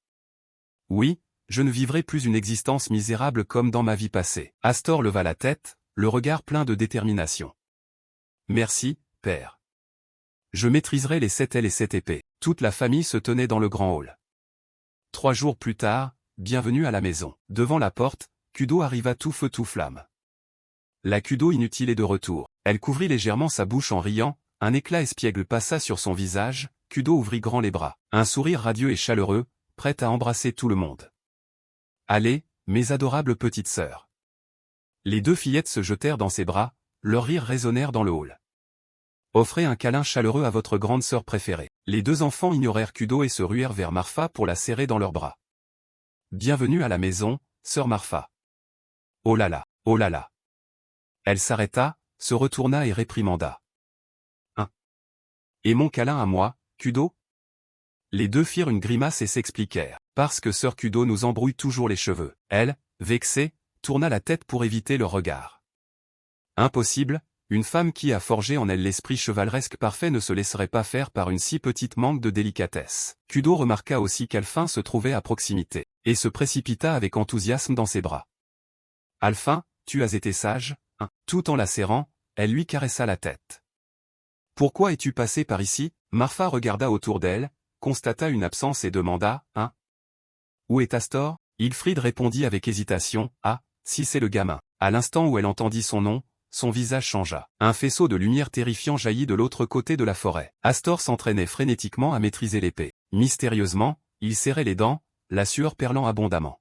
A: Oui, je ne vivrai plus une existence misérable comme dans ma vie passée. Astor leva la tête, le regard plein de détermination. Merci, père. Je maîtriserai les 7 ailes et 7 épées. Toute la famille se tenait dans le grand hall. 3 jours plus tard, bienvenue à la maison. Devant la porte, Kudo arriva tout feu tout flamme. La Kudo inutile est de retour. Elle couvrit légèrement sa bouche en riant, un éclat espiègle passa sur son visage, Kudo ouvrit grand les bras. Un sourire radieux et chaleureux, prêt à embrasser tout le monde. Allez, mes adorables petites sœurs. Les 2 fillettes se jetèrent dans ses bras, leurs rires résonnèrent dans le hall. Offrez un câlin chaleureux à votre grande sœur préférée. Les 2 enfants ignorèrent Kudo et se ruèrent vers Marfa pour la serrer dans leurs bras. Bienvenue à la maison, sœur Marfa. Oh là là, oh là là. Elle s'arrêta, se retourna et réprimanda. Hein? Et mon câlin à moi, Kudo? Les 2 firent une grimace et s'expliquèrent. Parce que sœur Kudo nous embrouille toujours les cheveux. Elle, vexée, tourna la tête pour éviter leur regard. Impossible, une femme qui a forgé en elle l'esprit chevaleresque parfait ne se laisserait pas faire par une si petite manque de délicatesse. Kudo remarqua aussi qu'Alfin se trouvait à proximité, et se précipita avec enthousiasme dans ses bras. Alfin, tu as été sage, hein? Tout en la serrant, elle lui caressa la tête. Pourquoi es-tu passé par ici? Marfa regarda autour d'elle, constata une absence et demanda, hein? Où est Astor? Siegfried répondit avec hésitation, ah, si c'est le gamin. À l'instant où elle entendit son nom, son visage changea. Un faisceau de lumière terrifiant jaillit de l'autre côté de la forêt. Astor s'entraînait frénétiquement à maîtriser l'épée. Mystérieusement, il serrait les dents, la sueur perlant abondamment.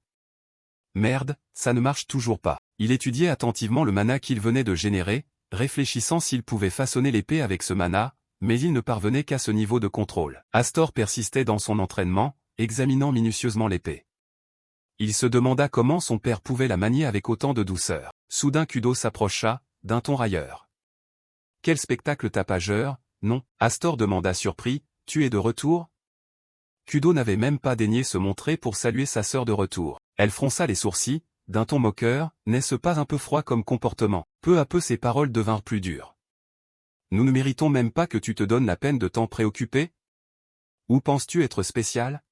A: Merde, ça ne marche toujours pas. Il étudiait attentivement le mana qu'il venait de générer, réfléchissant s'il pouvait façonner l'épée avec ce mana, mais il ne parvenait qu'à ce niveau de contrôle. Astor persistait dans son entraînement, examinant minutieusement l'épée. Il se demanda comment son père pouvait la manier avec autant de douceur. Soudain Kudo s'approcha, d'un ton railleur. Quel spectacle tapageur, non? Astor demanda surpris, tu es de retour? Kudo n'avait même pas daigné se montrer pour saluer sa sœur de retour. Elle fronça les sourcils, d'un ton moqueur, n'est-ce pas un peu froid comme comportement? Peu à peu ses paroles devinrent plus dures. Nous ne méritons même pas que tu te donnes la peine de t'en préoccuper? Où penses-tu être spécial?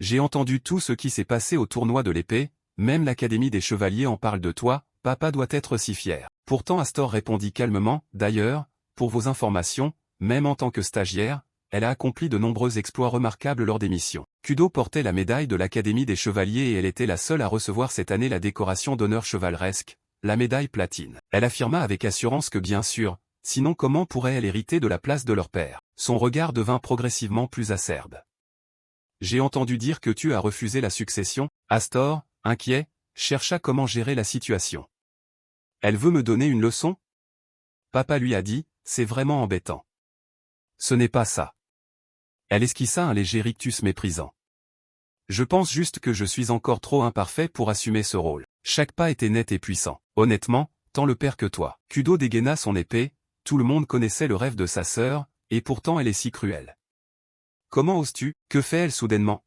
A: J'ai entendu tout ce qui s'est passé au tournoi de l'épée, même l'Académie des Chevaliers en parle de toi, papa doit être si fier. Pourtant Astor répondit calmement, d'ailleurs, pour vos informations, même en tant que stagiaire, elle a accompli de nombreux exploits remarquables lors des missions. Kudo portait la médaille de l'Académie des Chevaliers et elle était la seule à recevoir cette année la décoration d'honneur chevaleresque, la médaille platine. Elle affirma avec assurance que bien sûr, sinon comment pourrait-elle hériter de la place de leur père? Son regard devint progressivement plus acerbe. J'ai entendu dire que tu as refusé la succession. Astor, inquiet, chercha comment gérer la situation. Elle veut me donner une leçon? Papa lui a dit, c'est vraiment embêtant. Ce n'est pas ça. Elle esquissa un léger rictus méprisant. Je pense juste que je suis encore trop imparfait pour assumer ce rôle. Chaque pas était net et puissant. Honnêtement, tant le père que toi. Kudo dégaina son épée, tout le monde connaissait le rêve de sa sœur, et pourtant elle est si cruelle. Comment oses-tu? Que fait-elle soudainement?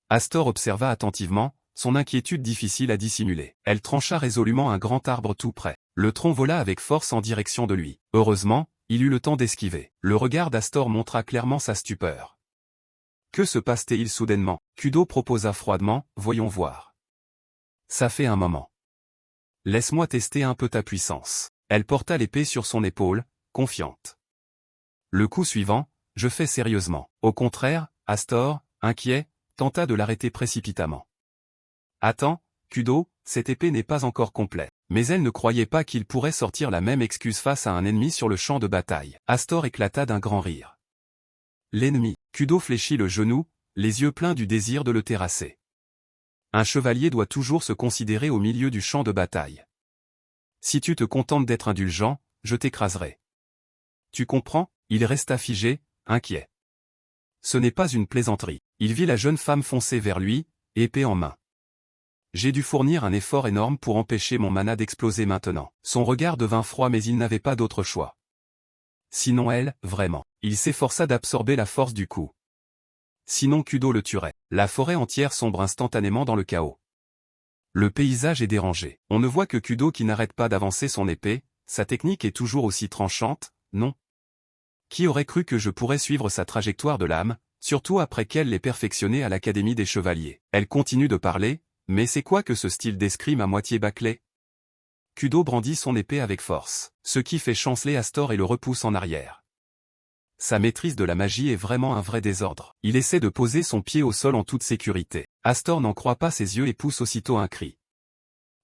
A: Astor observa attentivement, son inquiétude difficile à dissimuler. Elle trancha résolument un grand arbre tout près. Le tronc vola avec force en direction de lui. Heureusement, il eut le temps d'esquiver. Le regard d'Astor montra clairement sa stupeur. Que se passe-t-il soudainement? Kudo proposa froidement, voyons voir. Ça fait un moment. Laisse-moi tester un peu ta puissance. Elle porta l'épée sur son épaule, confiante. Le coup suivant, je fais sérieusement. Au contraire, Astor, inquiet, tenta de l'arrêter précipitamment. Attends, Kudo, cette épée n'est pas encore complète. Mais elle ne croyait pas qu'il pourrait sortir la même excuse face à un ennemi sur le champ de bataille. Astor éclata d'un grand rire. L'ennemi. Kudo fléchit le genou, les yeux pleins du désir de le terrasser. Un chevalier doit toujours se considérer au milieu du champ de bataille. Si tu te contentes d'être indulgent, je t'écraserai. Tu comprends? Il resta figé, inquiet. Ce n'est pas une plaisanterie. Il vit la jeune femme foncer vers lui, épée en main. J'ai dû fournir un effort énorme pour empêcher mon mana d'exploser maintenant. Son regard devint froid mais il n'avait pas d'autre choix. Sinon elle, vraiment. Il s'efforça d'absorber la force du coup. Sinon Kudo le tuerait. La forêt entière sombre instantanément dans le chaos. Le paysage est dérangé. On ne voit que Kudo qui n'arrête pas d'avancer son épée, sa technique est toujours aussi tranchante, non? Qui aurait cru que je pourrais suivre sa trajectoire de lame, surtout après qu'elle l'ait perfectionnée à l'Académie des Chevaliers. Elle continue de parler, mais c'est quoi que ce style d'escrime à moitié bâclé? Kudo brandit son épée avec force, ce qui fait chanceler Astor et le repousse en arrière. Sa maîtrise de la magie est vraiment un vrai désordre. Il essaie de poser son pied au sol en toute sécurité. Astor n'en croit pas ses yeux et pousse aussitôt un cri.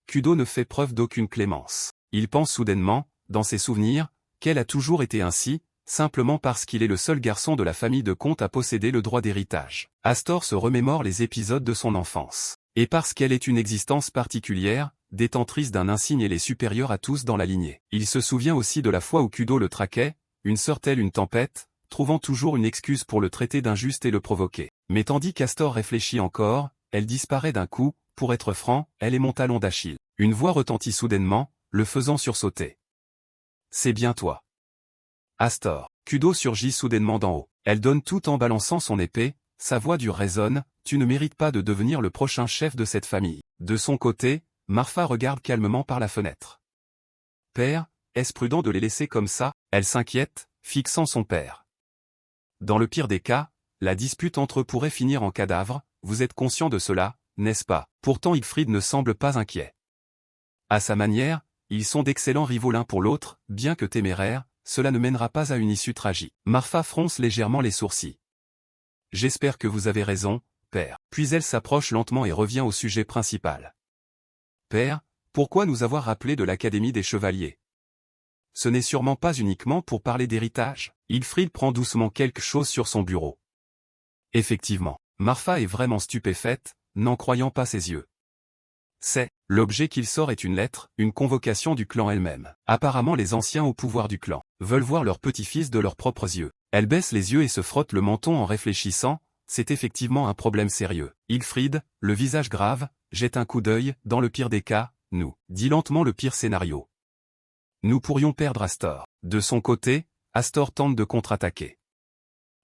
A: Kudo ne fait preuve d'aucune clémence. Il pense soudainement, dans ses souvenirs, qu'elle a toujours été ainsi, simplement parce qu'il est le seul garçon de la famille de comte à posséder le droit d'héritage. Astor se remémore les épisodes de son enfance. Et parce qu'elle est une existence particulière, détentrice d'un insigne et les supérieure à tous dans la lignée. Il se souvient aussi de la fois où Kudo le traquait, une sœur telle une tempête, trouvant toujours une excuse pour le traiter d'injuste et le provoquer. Mais tandis qu'Astor réfléchit encore, elle disparaît d'un coup, pour être franc, elle est mon talon d'Achille. Une voix retentit soudainement, le faisant sursauter. C'est bien toi. Astor. Kudo surgit soudainement d'en haut. Elle donne tout en balançant son épée, sa voix dure résonne, tu ne mérites pas de devenir le prochain chef de cette famille. De son côté, Marfa regarde calmement par la fenêtre. Père, est-ce prudent de les laisser comme ça? Elle s'inquiète, fixant son père. Dans le pire des cas, la dispute entre eux pourrait finir en cadavre, vous êtes conscient de cela, n'est-ce pas? Pourtant Siegfried ne semble pas inquiet. À sa manière, ils sont d'excellents rivaux l'un pour l'autre, bien que téméraires, cela ne mènera pas à une issue tragique. Marfa fronce légèrement les sourcils. J'espère que vous avez raison, père. Puis elle s'approche lentement et revient au sujet principal. Père, pourquoi nous avoir rappelé de l'Académie des Chevaliers? Ce n'est sûrement pas uniquement pour parler d'héritage. Siegfried prend doucement quelque chose sur son bureau. Effectivement, Marfa est vraiment stupéfaite, n'en croyant pas ses yeux. L'objet qu'il sort est une lettre, une convocation du clan elle-même. Apparemment les anciens au pouvoir du clan veulent voir leur petit-fils de leurs propres yeux. Elle baisse les yeux et se frotte le menton en réfléchissant, c'est effectivement un problème sérieux. Siegfried, le visage grave, jette un coup d'œil, dans le pire des cas, nous, dit lentement le pire scénario. Nous pourrions perdre Astor. De son côté, Astor tente de contre-attaquer.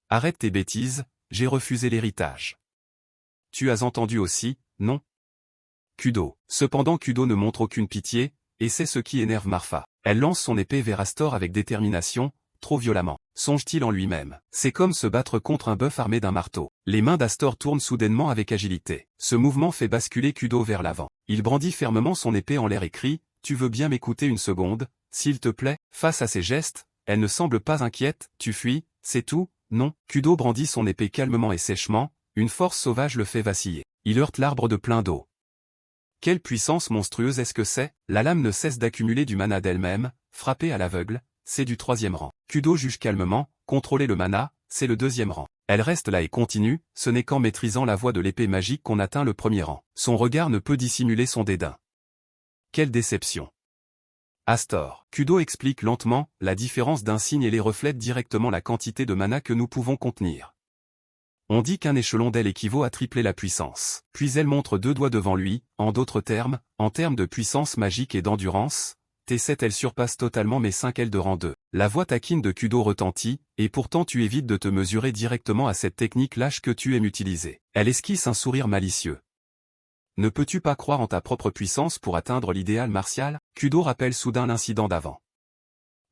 A: Arrête tes bêtises, j'ai refusé l'héritage. Tu as entendu aussi, non? Kudo. Cependant Kudo ne montre aucune pitié, et c'est ce qui énerve Marfa. Elle lance son épée vers Astor avec détermination, trop violemment. Songe-t-il en lui-même. C'est comme se battre contre un bœuf armé d'un marteau. Les mains d'Astor tournent soudainement avec agilité. Ce mouvement fait basculer Kudo vers l'avant. Il brandit fermement son épée en l'air et crie, « Tu veux bien m'écouter une seconde, s'il te plaît ?» Face à ses gestes, elle ne semble pas inquiète, « Tu fuis, c'est tout, non ?» Kudo brandit son épée calmement et sèchement, une force sauvage le fait vaciller. Il heurte l'arbre de plein d'eau. Quelle puissance monstrueuse est-ce que c'est? La lame ne cesse d'accumuler du mana d'elle-même, frappée à l'aveugle, c'est du 3e rang. Kudo juge calmement, contrôler le mana, c'est le 2e rang. Elle reste là et continue, ce n'est qu'en maîtrisant la voie de l'épée magique qu'on atteint le 1er rang. Son regard ne peut dissimuler son dédain. Quelle déception. Astor. Kudo explique lentement, la différence d'un signe et les reflète directement la quantité de mana que nous pouvons contenir. On dit qu'un échelon d'aile équivaut à tripler la puissance. Puis elle montre 2 doigts devant lui, en d'autres termes, en termes de puissance magique et d'endurance, T7 elle surpasse totalement mes 5 ailes de rang 2. La voix taquine de Kudo retentit, et pourtant tu évites de te mesurer directement à cette technique lâche que tu aimes utiliser. Elle esquisse un sourire malicieux. Ne peux-tu pas croire en ta propre puissance pour atteindre l'idéal martial? Kudo rappelle soudain l'incident d'avant.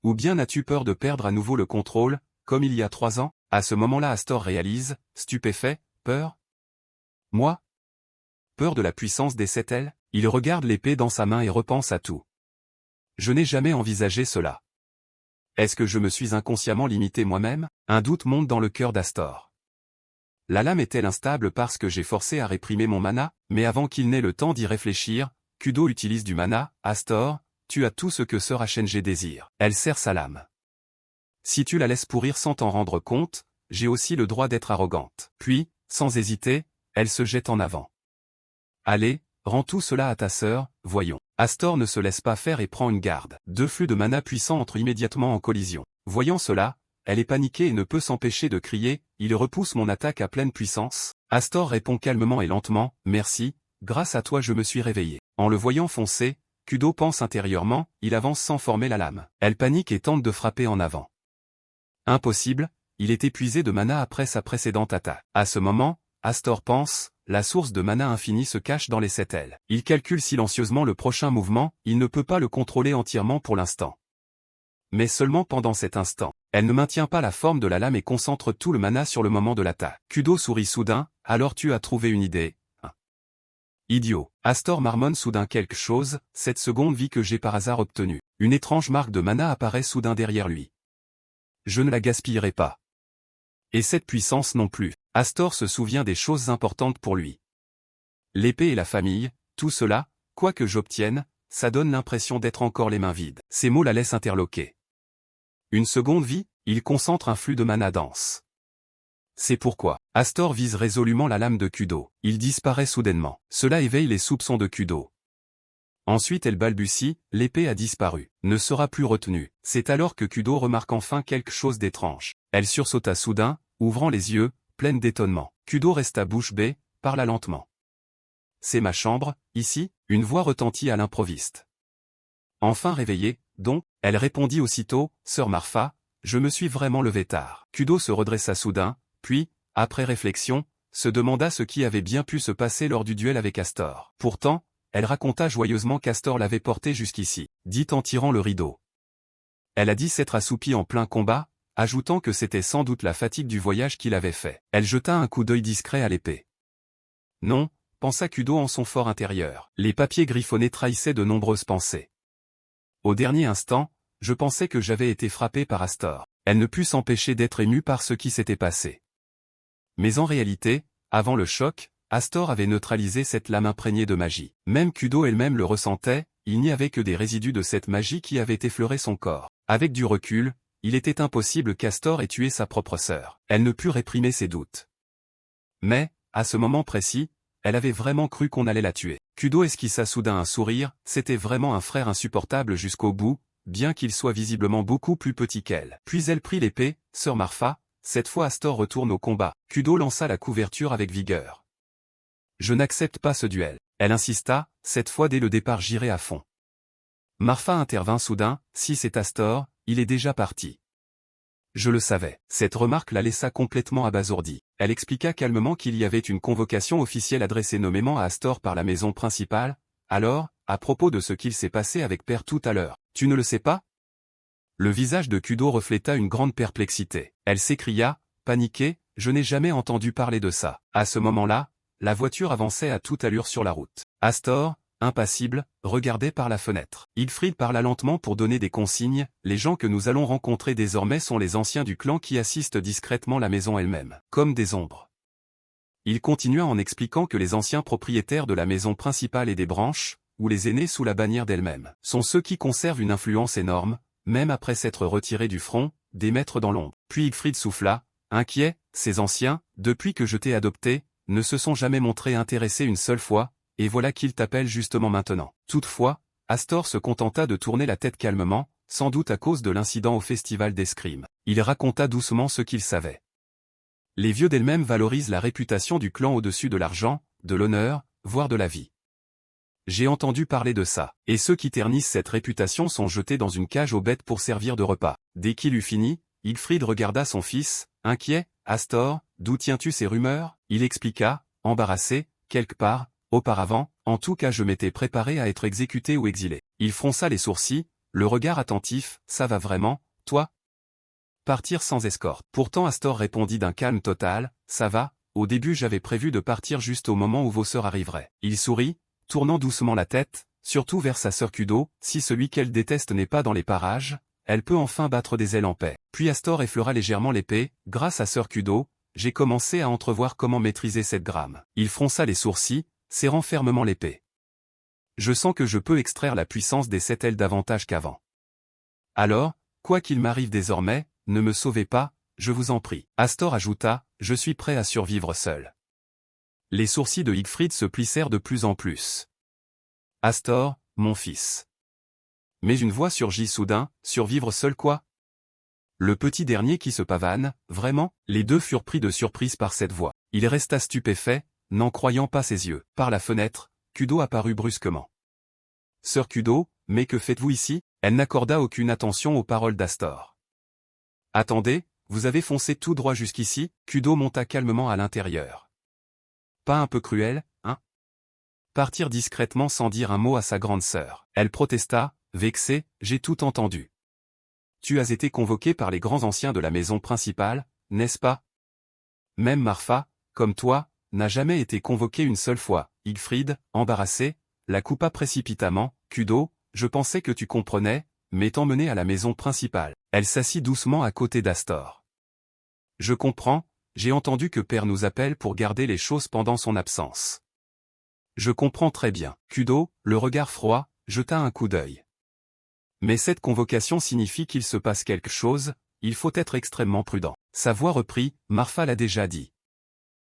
A: Ou bien as-tu peur de perdre à nouveau le contrôle, comme il y a 3 ans? À ce moment-là Astor réalise, stupéfait, peur? Moi? Peur de la puissance des 7 ailes? Il regarde l'épée dans sa main et repense à tout. Je n'ai jamais envisagé cela. Est-ce que je me suis inconsciemment limité moi-même? Un doute monte dans le cœur d'Astor. La lame est-elle instable parce que j'ai forcé à réprimer mon mana? Mais avant qu'il n'ait le temps d'y réfléchir, Kudo utilise du mana. Astor, tu as tout ce que sœur HNG désire. Elle serre sa lame. Si tu la laisses pourrir sans t'en rendre compte, j'ai aussi le droit d'être arrogante. Puis, sans hésiter, elle se jette en avant. Allez, rends tout cela à ta sœur, voyons. Astor ne se laisse pas faire et prend une garde. Deux flux de mana puissants entrent immédiatement en collision. Voyant cela, elle est paniquée et ne peut s'empêcher de crier, il repousse mon attaque à pleine puissance. Astor répond calmement et lentement, merci, grâce à toi je me suis réveillé. En le voyant foncer, Kudo pense intérieurement, il avance sans former la lame. Elle panique et tente de frapper en avant. Impossible, il est épuisé de mana après sa précédente attaque. À ce moment, Astor pense, la source de mana infini se cache dans les 7 ailes. Il calcule silencieusement le prochain mouvement, il ne peut pas le contrôler entièrement pour l'instant. Mais seulement pendant cet instant. Elle ne maintient pas la forme de la lame et concentre tout le mana sur le moment de l'attaque. Kudo sourit soudain, alors tu as trouvé une idée. Idiot. Astor marmonne soudain quelque chose, cette seconde vie que j'ai par hasard obtenue. Une étrange marque de mana apparaît soudain derrière lui. Je ne la gaspillerai pas. Et cette puissance non plus. Astor se souvient des choses importantes pour lui. L'épée et la famille, tout cela, quoi que j'obtienne, ça donne l'impression d'être encore les mains vides. Ces mots la laissent interloquer. Une seconde vie, il concentre un flux de mana dense. C'est pourquoi Astor vise résolument la lame de Kudo. Il disparaît soudainement. Cela éveille les soupçons de Kudo. Ensuite elle balbutie, l'épée a disparu, ne sera plus retenue. C'est alors que Kudo remarque enfin quelque chose d'étrange. Elle sursauta soudain, ouvrant les yeux, pleine d'étonnement. Kudo resta bouche bée, parla lentement. C'est ma chambre, ici, une voix retentit à l'improviste. Enfin réveillée, donc, elle répondit aussitôt, Sœur Marfa, je me suis vraiment levé tard. Kudo se redressa soudain, puis, après réflexion, se demanda ce qui avait bien pu se passer lors du duel avec Astor. Pourtant, elle raconta joyeusement qu'Astor l'avait porté jusqu'ici, dit en tirant le rideau. Elle a dit s'être assoupie en plein combat, ajoutant que c'était sans doute la fatigue du voyage qu'il avait fait. Elle jeta un coup d'œil discret à l'épée. Non, pensa Kudo en son fort intérieur. Les papiers griffonnés trahissaient de nombreuses pensées. Au dernier instant, je pensais que j'avais été frappé par Astor. Elle ne put s'empêcher d'être émue par ce qui s'était passé. Mais en réalité, avant le choc, Astor avait neutralisé cette lame imprégnée de magie. Même Kudo elle-même le ressentait, il n'y avait que des résidus de cette magie qui avaient effleuré son corps. Avec du recul, il était impossible qu'Astor ait tué sa propre sœur. Elle ne put réprimer ses doutes. Mais, à ce moment précis, elle avait vraiment cru qu'on allait la tuer. Kudo esquissa soudain un sourire, c'était vraiment un frère insupportable jusqu'au bout, bien qu'il soit visiblement beaucoup plus petit qu'elle. Puis elle prit l'épée, Sœur Marfa, cette fois Astor retourne au combat. Kudo lança la couverture avec vigueur. Je n'accepte pas ce duel. Elle insista, cette fois dès le départ j'irai à fond. Marfa intervint soudain, si c'est Astor, il est déjà parti. Je le savais. Cette remarque la laissa complètement abasourdie. Elle expliqua calmement qu'il y avait une convocation officielle adressée nommément à Astor par la maison principale. Alors, à propos de ce qu'il s'est passé avec Père tout à l'heure, tu ne le sais pas? Le visage de Kudo refléta une grande perplexité. Elle s'écria, paniquée, je n'ai jamais entendu parler de ça. À ce moment-là, la voiture avançait à toute allure sur la route. Astor, impassible, regardait par la fenêtre. Hilfrid parla lentement pour donner des consignes, les gens que nous allons rencontrer désormais sont les anciens du clan qui assistent discrètement la maison elle-même, comme des ombres. Il continua en expliquant que les anciens propriétaires de la maison principale et des branches, ou les aînés sous la bannière d'elle-même, sont ceux qui conservent une influence énorme, même après s'être retirés du front, des maîtres dans l'ombre. Puis Hilfrid souffla, inquiet, ces anciens, depuis que je t'ai adopté, ne se sont jamais montrés intéressés une seule fois, et voilà qu'ils t'appellent justement maintenant. Toutefois, Astor se contenta de tourner la tête calmement, sans doute à cause de l'incident au festival d'escrime. Il raconta doucement ce qu'il savait. Les vieux d'elle-même valorisent la réputation du clan au-dessus de l'argent, de l'honneur, voire de la vie. J'ai entendu parler de ça, et ceux qui ternissent cette réputation sont jetés dans une cage aux bêtes pour servir de repas. Dès qu'il eut fini, Hilfrid regarda son fils, inquiet, Astor, d'où tiens-tu ces rumeurs? Il expliqua, embarrassé, quelque part, auparavant, en tout cas je m'étais préparé à être exécuté ou exilé. Il fronça les sourcils, le regard attentif, ça va vraiment, toi? Partir sans escorte. Pourtant Astor répondit d'un calme total, ça va, au début j'avais prévu de partir juste au moment où vos sœurs arriveraient. Il sourit, tournant doucement la tête, surtout vers sa sœur Kudo, si celui qu'elle déteste n'est pas dans les parages, elle peut enfin battre des ailes en paix. Puis Astor effleura légèrement l'épée, grâce à sœur Kudo, j'ai commencé à entrevoir comment maîtriser cette grame. Il fronça les sourcils, serrant fermement l'épée. Je sens que je peux extraire la puissance des 7 ailes davantage qu'avant. Alors, quoi qu'il m'arrive désormais, ne me sauvez pas, je vous en prie. Astor ajouta, je suis prêt à survivre seul. Les sourcils de Siegfried se plissèrent de plus en plus. Astor, mon fils. Mais une voix surgit soudain, survivre seul quoi? Le petit dernier qui se pavane, vraiment? Les deux furent pris de surprise par cette voix. Il resta stupéfait, n'en croyant pas ses yeux. Par la fenêtre, Kudo apparut brusquement. Sœur Kudo, mais que faites-vous ici? Elle n'accorda aucune attention aux paroles d'Astor. Attendez, vous avez foncé tout droit jusqu'ici? Kudo monta calmement à l'intérieur. Pas un peu cruel, hein? Partir discrètement sans dire un mot à sa grande sœur. Elle protesta, vexée, j'ai tout entendu. Tu as été convoqué par les grands anciens de la maison principale, n'est-ce pas? Même Marfa, comme toi, n'a jamais été convoqué une seule fois. Siegfried, embarrassé, la coupa précipitamment. Kudo, je pensais que tu comprenais, mais t'emmener à la maison principale. Elle s'assit doucement à côté d'Astor. Je comprends, j'ai entendu que père nous appelle pour garder les choses pendant son absence. Je comprends très bien. Kudo, le regard froid, jeta un coup d'œil. Mais cette convocation signifie qu'il se passe quelque chose, il faut être extrêmement prudent. Sa voix reprit, Marfa l'a déjà dit.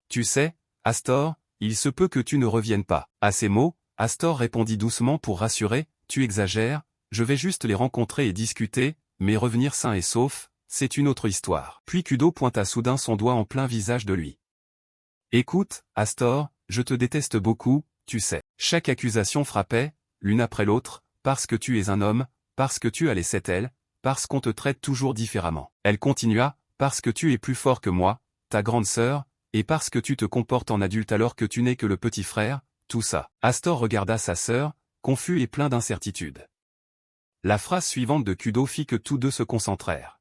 A: Tu sais, Astor, il se peut que tu ne reviennes pas. À ces mots, Astor répondit doucement pour rassurer, tu exagères, je vais juste les rencontrer et discuter, mais revenir sain et sauf, c'est une autre histoire. Puis Kudo pointa soudain son doigt en plein visage de lui. Écoute, Astor, je te déteste beaucoup, tu sais. Chaque accusation frappait, l'une après l'autre, parce que tu es un homme, parce que tu as les 7 ailes, parce qu'on te traite toujours différemment. Elle continua, parce que tu es plus fort que moi, ta grande sœur, et parce que tu te comportes en adulte alors que tu n'es que le petit frère, tout ça. Astor regarda sa sœur, confus et plein d'incertitude. La phrase suivante de Kudo fit que tous deux se concentrèrent.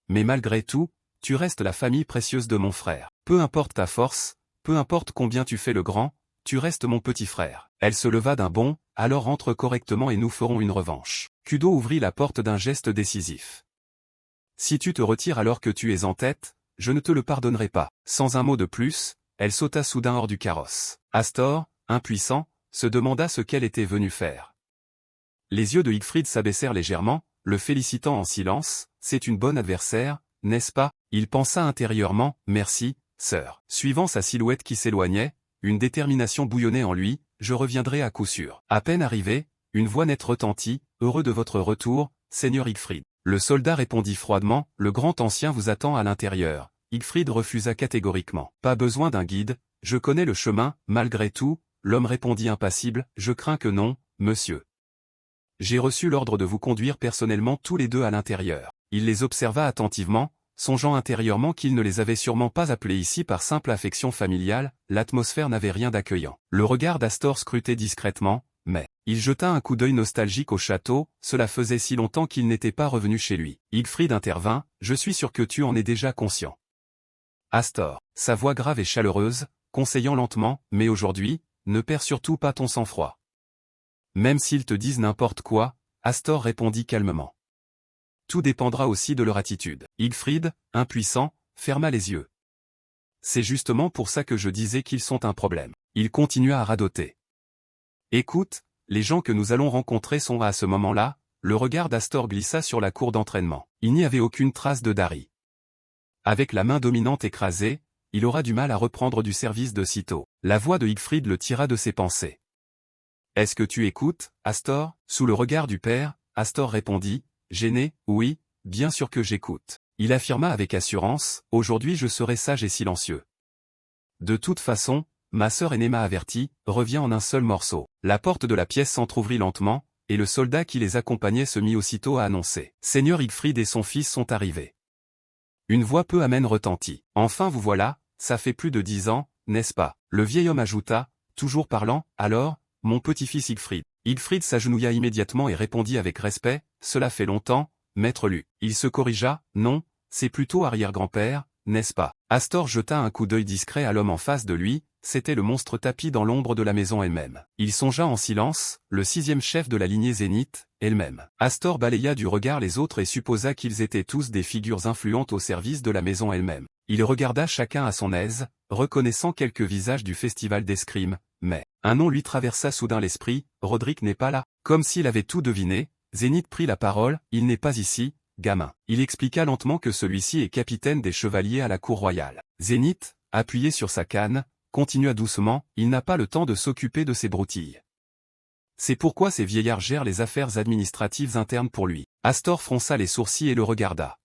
A: Mais malgré tout, tu restes la famille précieuse de mon frère. Peu importe ta force, peu importe combien tu fais le grand, tu restes mon petit frère. Elle se leva d'un bond, alors entre correctement et nous ferons une revanche. Kudo ouvrit la porte d'un geste décisif. Si tu te retires alors que tu es en tête, je ne te le pardonnerai pas. Sans un mot de plus, elle sauta soudain hors du carrosse. Astor, impuissant, se demanda ce qu'elle était venue faire. Les yeux de Siegfried s'abaissèrent légèrement, le félicitant en silence, c'est une bonne adversaire, n'est-ce pas? Il pensa intérieurement, merci, sœur. Suivant sa silhouette qui s'éloignait, une détermination bouillonnait en lui, je reviendrai à coup sûr. À peine arrivé, une voix nette retentit, heureux de votre retour, Seigneur Siegfried. Le soldat répondit froidement, le grand ancien vous attend à l'intérieur. Siegfried refusa catégoriquement. Pas besoin d'un guide, je connais le chemin, malgré tout, l'homme répondit impassible, je crains que non, monsieur. J'ai reçu l'ordre de vous conduire personnellement tous les deux à l'intérieur. Il les observa attentivement, songeant intérieurement qu'il ne les avait sûrement pas appelés ici par simple affection familiale, l'atmosphère n'avait rien d'accueillant. Le regard d'Astor scrutait discrètement, mais, il jeta un coup d'œil nostalgique au château, cela faisait si longtemps qu'il n'était pas revenu chez lui. Siegfried intervint, je suis sûr que tu en es déjà conscient. Astor, sa voix grave et chaleureuse, conseillant lentement, mais aujourd'hui, ne perds surtout pas ton sang-froid. Même s'ils te disent n'importe quoi, Astor répondit calmement. Tout dépendra aussi de leur attitude. Siegfried, impuissant, ferma les yeux. C'est justement pour ça que je disais qu'ils sont un problème. Il continua à radoter. Écoute, les gens que nous allons rencontrer sont à ce moment-là, le regard d'Astor glissa sur la cour d'entraînement. Il n'y avait aucune trace de Dari. Avec la main dominante écrasée, il aura du mal à reprendre du service de sitôt. La voix de Siegfried le tira de ses pensées. Est-ce que tu écoutes, Astor? Sous le regard du père, Astor répondit, gêné, oui, bien sûr que j'écoute. Il affirma avec assurance, aujourd'hui je serai sage et silencieux. De toute façon, ma sœur aînée m'a averti, reviens en un seul morceau. La porte de la pièce s'entr'ouvrit lentement, et le soldat qui les accompagnait se mit aussitôt à annoncer. Seigneur Siegfried et son fils sont arrivés. Une voix peu amène retentit. Enfin vous voilà, ça fait plus de 10 ans, n'est-ce pas? Le vieil homme ajouta, toujours parlant, alors, mon petit-fils Siegfried. Siegfried s'agenouilla immédiatement et répondit avec respect, cela fait longtemps, maître Lu. Il se corrigea, non, c'est plutôt arrière-grand-père, n'est-ce pas? Astor jeta un coup d'œil discret à l'homme en face de lui, c'était le monstre tapi dans l'ombre de la maison elle-même. Il songea en silence, le 6e chef de la lignée zénith, elle-même. Astor balaya du regard les autres et supposa qu'ils étaient tous des figures influentes au service de la maison elle-même. Il regarda chacun à son aise, reconnaissant quelques visages du festival d'escrime, mais un nom lui traversa soudain l'esprit, Roderick n'est pas là. Comme s'il avait tout deviné, Zénith prit la parole, il n'est pas ici, gamin. Il expliqua lentement que celui-ci est capitaine des chevaliers à la cour royale. Zénith, appuyé sur sa canne, continua doucement, il n'a pas le temps de s'occuper de ces broutilles. C'est pourquoi ces vieillards gèrent les affaires administratives internes pour lui. Astor fronça les sourcils et le regarda.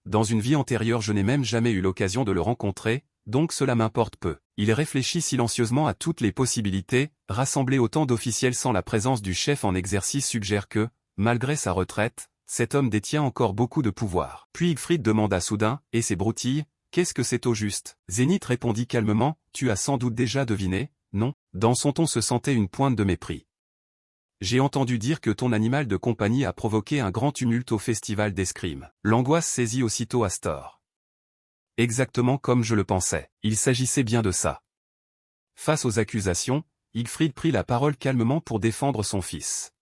A: Dans une vie antérieure je n'ai même jamais eu l'occasion de le rencontrer, donc cela m'importe peu. Il réfléchit silencieusement à toutes les possibilités, rassembler autant d'officiels sans la présence du chef en exercice suggère que, malgré sa retraite, cet homme détient encore beaucoup de pouvoir. Puis Siegfried demanda soudain, et ces broutilles, qu'est-ce que c'est au juste? Zénith répondit calmement, tu as sans doute déjà deviné, non? Dans son ton se sentait une pointe de mépris. J'ai entendu dire que ton animal de compagnie a provoqué un grand tumulte au festival d'escrime. L'angoisse saisit aussitôt Astor. Exactement comme je le pensais, il s'agissait bien de ça. Face aux accusations, Siegfried prit la parole calmement pour défendre son fils.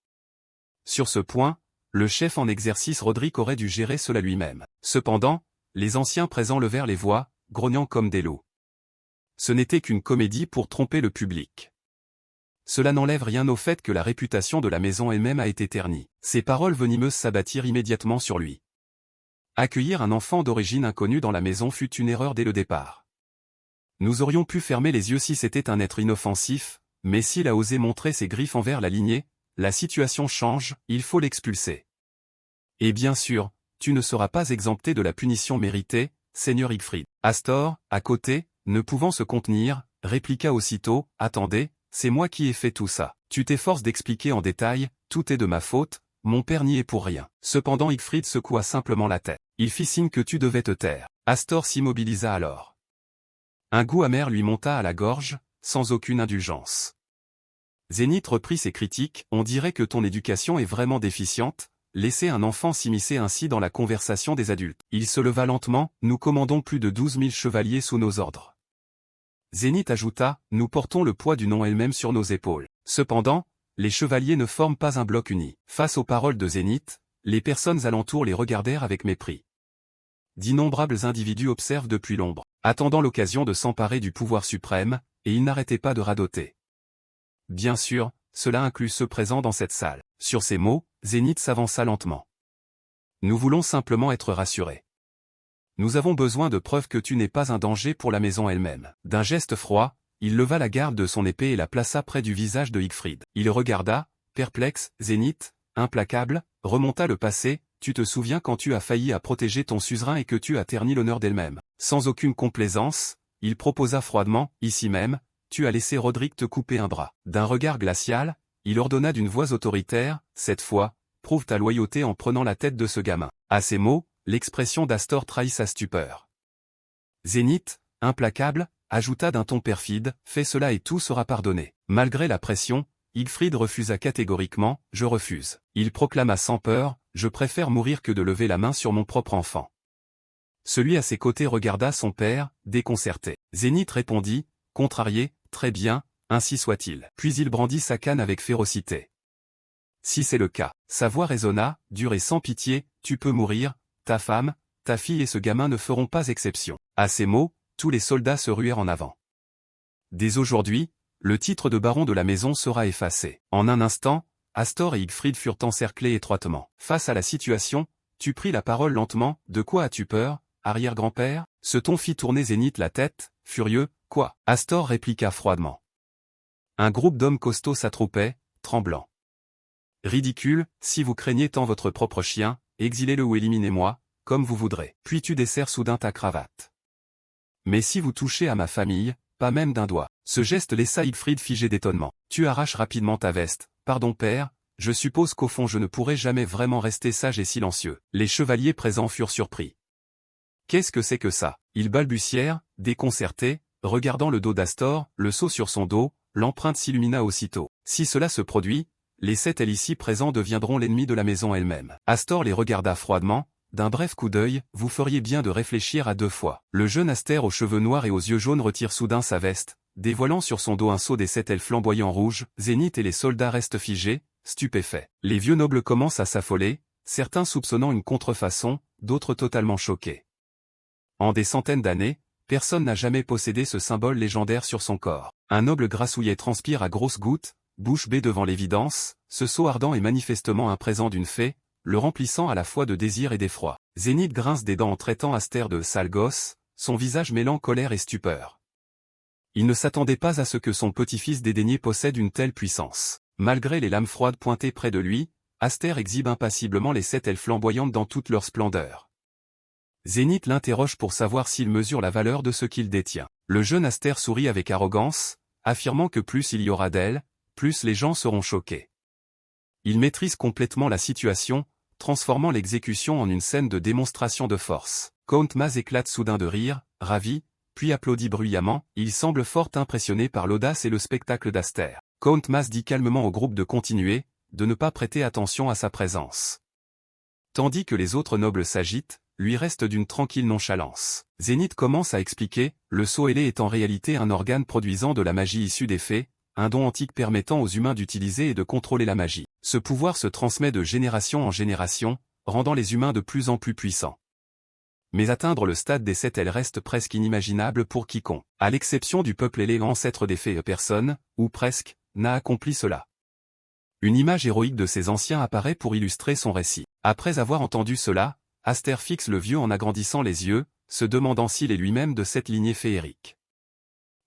A: Sur ce point, le chef en exercice Roderick aurait dû gérer cela lui-même. Cependant, les anciens présents levèrent les voix, grognant comme des loups. Ce n'était qu'une comédie pour tromper le public. Cela n'enlève rien au fait que la réputation de la maison elle-même a été ternie. Ces paroles venimeuses s'abattirent immédiatement sur lui. Accueillir un enfant d'origine inconnue dans la maison fut une erreur dès le départ. Nous aurions pu fermer les yeux si c'était un être inoffensif, mais s'il a osé montrer ses griffes envers la lignée, la situation change, il faut l'expulser. Et bien sûr, tu ne seras pas exempté de la punition méritée, Seigneur Siegfried. Astor, à côté, ne pouvant se contenir, répliqua aussitôt, attendez, c'est moi qui ai fait tout ça. Tu t'efforces d'expliquer en détail, tout est de ma faute, mon père n'y est pour rien. Cependant Siegfried secoua simplement la tête. Il fit signe que tu devais te taire. Astor s'immobilisa alors. Un goût amer lui monta à la gorge, sans aucune indulgence. Zénith reprit ses critiques, on dirait que ton éducation est vraiment déficiente, laisser un enfant s'immiscer ainsi dans la conversation des adultes. Il se leva lentement, nous commandons plus de 12 000 chevaliers sous nos ordres. Zénith ajouta, nous portons le poids du nom elle-même sur nos épaules. Cependant, les chevaliers ne forment pas un bloc uni. Face aux paroles de Zénith, les personnes alentour les regardèrent avec mépris. D'innombrables individus observent depuis l'ombre, attendant l'occasion de s'emparer du pouvoir suprême, et ils n'arrêtaient pas de radoter. Bien sûr, cela inclut ceux présents dans cette salle. Sur ces mots, Zénith s'avança lentement. Nous voulons simplement être rassurés. Nous avons besoin de preuves que tu n'es pas un danger pour la maison elle-même. D'un geste froid, il leva la garde de son épée et la plaça près du visage de Siegfried. Il regarda, perplexe, Zénith, implacable, remonta le passé, tu te souviens quand tu as failli à protéger ton suzerain et que tu as terni l'honneur d'elle-même. Sans aucune complaisance, il proposa froidement, ici même, tu as laissé Roderick te couper un bras. D'un regard glacial, il ordonna d'une voix autoritaire, cette fois, prouve ta loyauté en prenant la tête de ce gamin. À ces mots, l'expression d'Astor trahit sa stupeur. Zénith, implacable, ajouta d'un ton perfide, fais cela et tout sera pardonné. Malgré la pression, Siegfried refusa catégoriquement, je refuse. Il proclama sans peur, je préfère mourir que de lever la main sur mon propre enfant. Celui à ses côtés regarda son père, déconcerté. Zénith répondit, contrarié, très bien, ainsi soit-il. Puis il brandit sa canne avec férocité. Si c'est le cas, sa voix résonna, dure et sans pitié, tu peux mourir, ta femme, ta fille et ce gamin ne feront pas exception. À ces mots, tous les soldats se ruèrent en avant. Dès aujourd'hui, le titre de baron de la maison sera effacé. En un instant, Astor et Siegfried furent encerclés étroitement. Face à la situation, tu pris la parole lentement, de quoi as-tu peur, arrière-grand-père? Ce ton fit tourner Zénith la tête, furieux, quoi? Astor répliqua froidement. Un groupe d'hommes costauds s'attroupait, tremblant. Ridicule, si vous craignez tant votre propre chien, exilez-le ou éliminez-moi, comme vous voudrez. Puis tu desserres soudain ta cravate. Mais si vous touchez à ma famille, pas même d'un doigt. Ce geste laissa Siegfried figé d'étonnement. Tu arraches rapidement ta veste. Pardon père, je suppose qu'au fond je ne pourrai jamais vraiment rester sage et silencieux. Les chevaliers présents furent surpris. Qu'est-ce que c'est que ça? Ils balbutièrent, déconcertés, regardant le dos d'Astor, le sceau sur son dos, l'empreinte s'illumina aussitôt. Si cela se produit, les 7 ici présents deviendront l'ennemi de la maison elle-même. Astor les regarda froidement, d'un bref coup d'œil, vous feriez bien de réfléchir à 2 fois. Le jeune Aster aux cheveux noirs et aux yeux jaunes retire soudain sa veste, dévoilant sur son dos un sceau des 7 ailes flamboyant rouge, Zénith et les soldats restent figés, stupéfaits. Les vieux nobles commencent à s'affoler, certains soupçonnant une contrefaçon, d'autres totalement choqués. En des centaines d'années, personne n'a jamais possédé ce symbole légendaire sur son corps. Un noble grassouillet transpire à grosses gouttes, bouche bée devant l'évidence, ce sceau ardent est manifestement un présent d'une fée, le remplissant à la fois de désir et d'effroi. Zénith grince des dents en traitant Aster de sale gosse, son visage mêlant colère et stupeur. Il ne s'attendait pas à ce que son petit-fils dédaigné possède une telle puissance. Malgré les lames froides pointées près de lui, Aster exhibe impassiblement les 7 ailes flamboyantes dans toute leur splendeur. Zénith l'interroge pour savoir s'il mesure la valeur de ce qu'il détient. Le jeune Aster sourit avec arrogance, affirmant que plus il y aura d'ailes, plus les gens seront choqués. Il maîtrise complètement la situation, transformant l'exécution en une scène de démonstration de force. Count Maz éclate soudain de rire, ravi, puis applaudit bruyamment. Il semble fort impressionné par l'audace et le spectacle d'Aster. Count Maz dit calmement au groupe de continuer, de ne pas prêter attention à sa présence. Tandis que les autres nobles s'agitent, lui reste d'une tranquille nonchalance. Zénith commence à expliquer, le sceau ailé est en réalité un organe produisant de la magie issue des fées, un don antique permettant aux humains d'utiliser et de contrôler la magie. Ce pouvoir se transmet de génération en génération, rendant les humains de plus en plus puissants. Mais atteindre le stade des 7 ailes reste presque inimaginable pour quiconque. À l'exception du peuple ailé, ancêtre des fées, personne, ou presque, n'a accompli cela. Une image héroïque de ces anciens apparaît pour illustrer son récit. Après avoir entendu cela, Aster fixe le vieux en agrandissant les yeux, se demandant s'il est lui-même de cette lignée féerique.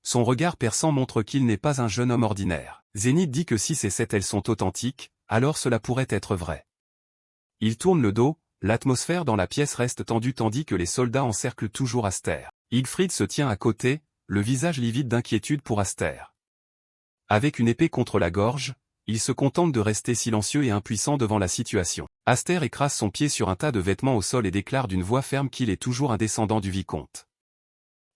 A: Son regard perçant montre qu'il n'est pas un jeune homme ordinaire. Zénith dit que si ces 7 ailes sont authentiques, alors cela pourrait être vrai. Il tourne le dos, l'atmosphère dans la pièce reste tendue tandis que les soldats encerclent toujours Aster. Igfrid se tient à côté, le visage livide d'inquiétude pour Aster. Avec une épée contre la gorge, il se contente de rester silencieux et impuissant devant la situation. Aster écrase son pied sur un tas de vêtements au sol et déclare d'une voix ferme qu'il est toujours un descendant du vicomte.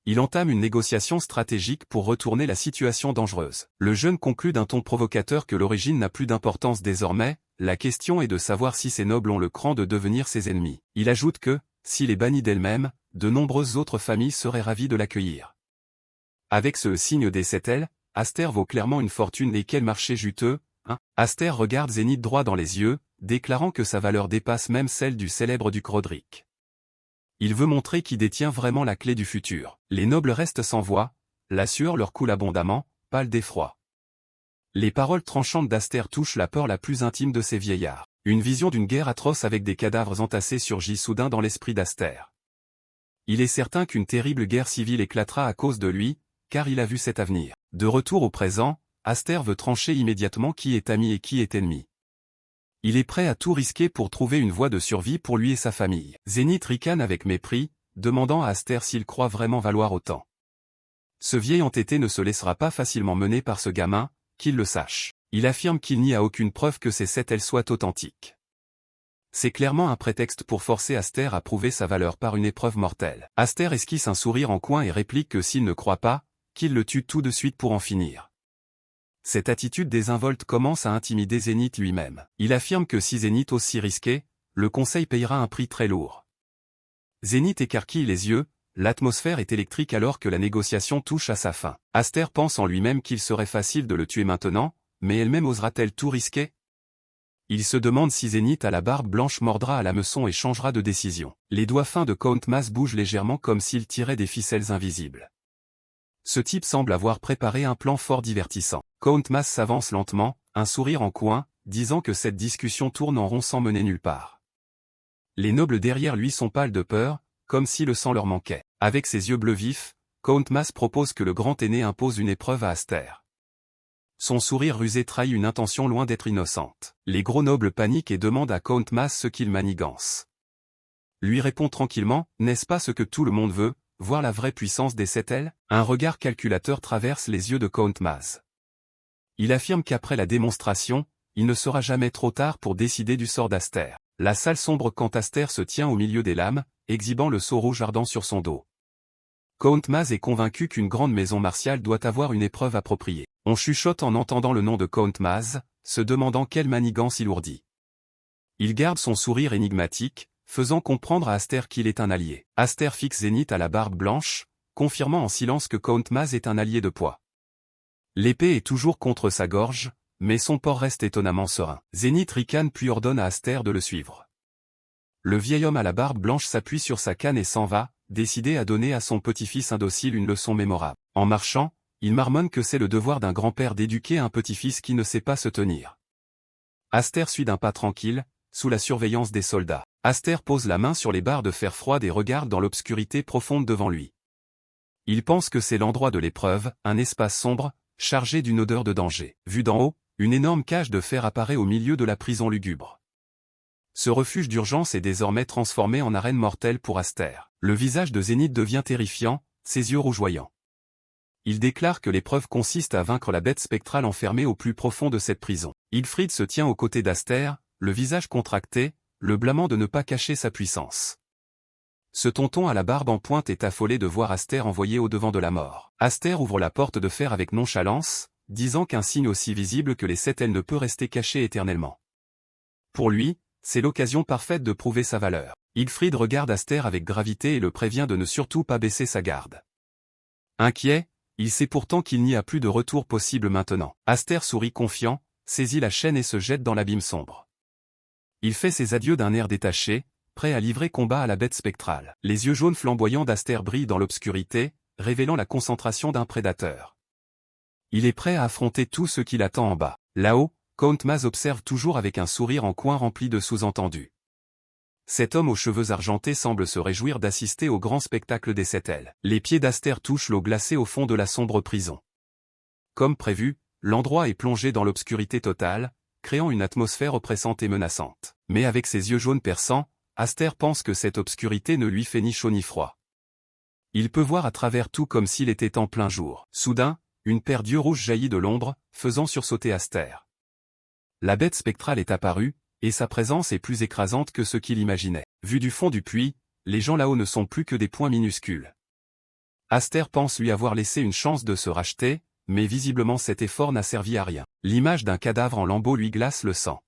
A: Il entame une négociation stratégique pour retourner la situation dangereuse. Le jeune conclut d'un ton provocateur que l'origine n'a plus d'importance désormais, la question est de savoir si ces nobles ont le cran de devenir ses ennemis. Il ajoute que, s'il est banni d'elle-même, de nombreuses autres familles seraient ravies de l'accueillir. Avec ce signe des 7 ailes, Aster vaut clairement une fortune et quel marché juteux. Aster regarde Zénith droit dans les yeux, déclarant que sa valeur dépasse même celle du célèbre duc Roderick. Il veut montrer qui détient vraiment la clé du futur. Les nobles restent sans voix, la sueur leur coule abondamment, pâle d'effroi. Les paroles tranchantes d'Aster touchent la peur la plus intime de ces vieillards. Une vision d'une guerre atroce avec des cadavres entassés surgit soudain dans l'esprit d'Aster. Il est certain qu'une terrible guerre civile éclatera à cause de lui, car il a vu cet avenir. De retour au présent, Aster veut trancher immédiatement qui est ami et qui est ennemi. Il est prêt à tout risquer pour trouver une voie de survie pour lui et sa famille. Zénith ricane avec mépris, demandant à Aster s'il croit vraiment valoir autant. Ce vieil entêté ne se laissera pas facilement mener par ce gamin, qu'il le sache. Il affirme qu'il n'y a aucune preuve que ces 7 ailes soient authentiques. C'est clairement un prétexte pour forcer Aster à prouver sa valeur par une épreuve mortelle. Aster esquisse un sourire en coin et réplique que s'il ne croit pas, qu'il le tue tout de suite pour en finir. Cette attitude désinvolte commence à intimider Zénith lui-même. Il affirme que si Zénith ose s'y risquer, le conseil payera un prix très lourd. Zénith écarquille les yeux, l'atmosphère est électrique alors que la négociation touche à sa fin. Aster pense en lui-même qu'il serait facile de le tuer maintenant, mais elle-même osera-t-elle tout risquer? Il se demande si Zénith à la barbe blanche mordra à l'hameçon et changera de décision. Les doigts fins de Count Maz bougent légèrement comme s'il tirait des ficelles invisibles. Ce type semble avoir préparé un plan fort divertissant. Count Maz s'avance lentement, un sourire en coin, disant que cette discussion tourne en rond sans mener nulle part. Les nobles derrière lui sont pâles de peur, comme si le sang leur manquait. Avec ses yeux bleus vifs, Count Maz propose que le grand aîné impose une épreuve à Aster. Son sourire rusé trahit une intention loin d'être innocente. Les gros nobles paniquent et demandent à Count Maz ce qu'il manigance. Lui répond tranquillement, n'est-ce pas ce que tout le monde veut, voir la vraie puissance des 7 ailes? Un regard calculateur traverse les yeux de Count Maz. Il affirme qu'après la démonstration, il ne sera jamais trop tard pour décider du sort d'Aster. La salle sombre quand Aster se tient au milieu des lames, exhibant le sceau rouge ardent sur son dos. Count Maz est convaincu qu'une grande maison martiale doit avoir une épreuve appropriée. On chuchote en entendant le nom de Count Maz, se demandant quelle manigance il ourdit. Il garde son sourire énigmatique, faisant comprendre à Aster qu'il est un allié. Aster fixe Zénith à la barbe blanche, confirmant en silence que Count Maz est un allié de poids. L'épée est toujours contre sa gorge, mais son port reste étonnamment serein. Zénith ricane puis ordonne à Aster de le suivre. Le vieil homme à la barbe blanche s'appuie sur sa canne et s'en va, décidé à donner à son petit-fils indocile une leçon mémorable. En marchant, il marmonne que c'est le devoir d'un grand-père d'éduquer un petit-fils qui ne sait pas se tenir. Aster suit d'un pas tranquille, sous la surveillance des soldats. Aster pose la main sur les barres de fer froide et regarde dans l'obscurité profonde devant lui. Il pense que c'est l'endroit de l'épreuve, un espace sombre, chargé d'une odeur de danger. Vu d'en haut, une énorme cage de fer apparaît au milieu de la prison lugubre. Ce refuge d'urgence est désormais transformé en arène mortelle pour Aster. Le visage de Zénith devient terrifiant, ses yeux rougeoyants. Il déclare que l'épreuve consiste à vaincre la bête spectrale enfermée au plus profond de cette prison. Hilfrid se tient aux côtés d'Aster, le visage contracté, le blâmant de ne pas cacher sa puissance. Ce tonton à la barbe en pointe est affolé de voir Aster envoyé au-devant de la mort. Aster ouvre la porte de fer avec nonchalance, disant qu'un signe aussi visible que les 7 ailes ne peut rester caché éternellement. Pour lui, c'est l'occasion parfaite de prouver sa valeur. Hilfrid regarde Aster avec gravité et le prévient de ne surtout pas baisser sa garde. Inquiet, il sait pourtant qu'il n'y a plus de retour possible maintenant. Aster sourit confiant, saisit la chaîne et se jette dans l'abîme sombre. Il fait ses adieux d'un air détaché, prêt à livrer combat à la bête spectrale. Les yeux jaunes flamboyants d'Aster brillent dans l'obscurité, révélant la concentration d'un prédateur. Il est prêt à affronter tout ce qui l'attend en bas. Là-haut, Count Maz observe toujours avec un sourire en coin rempli de sous-entendus. Cet homme aux cheveux argentés semble se réjouir d'assister au grand spectacle des 7 ailes. Les pieds d'Aster touchent l'eau glacée au fond de la sombre prison. Comme prévu, l'endroit est plongé dans l'obscurité totale, créant une atmosphère oppressante et menaçante. Mais avec ses yeux jaunes perçants, Aster pense que cette obscurité ne lui fait ni chaud ni froid. Il peut voir à travers tout comme s'il était en plein jour. Soudain, une paire d'yeux rouges jaillit de l'ombre, faisant sursauter Aster. La bête spectrale est apparue, et sa présence est plus écrasante que ce qu'il imaginait. Vu du fond du puits, les gens là-haut ne sont plus que des points minuscules. Aster pense lui avoir laissé une chance de se racheter, mais visiblement cet effort n'a servi à rien. L'image d'un cadavre en lambeaux lui glace le sang.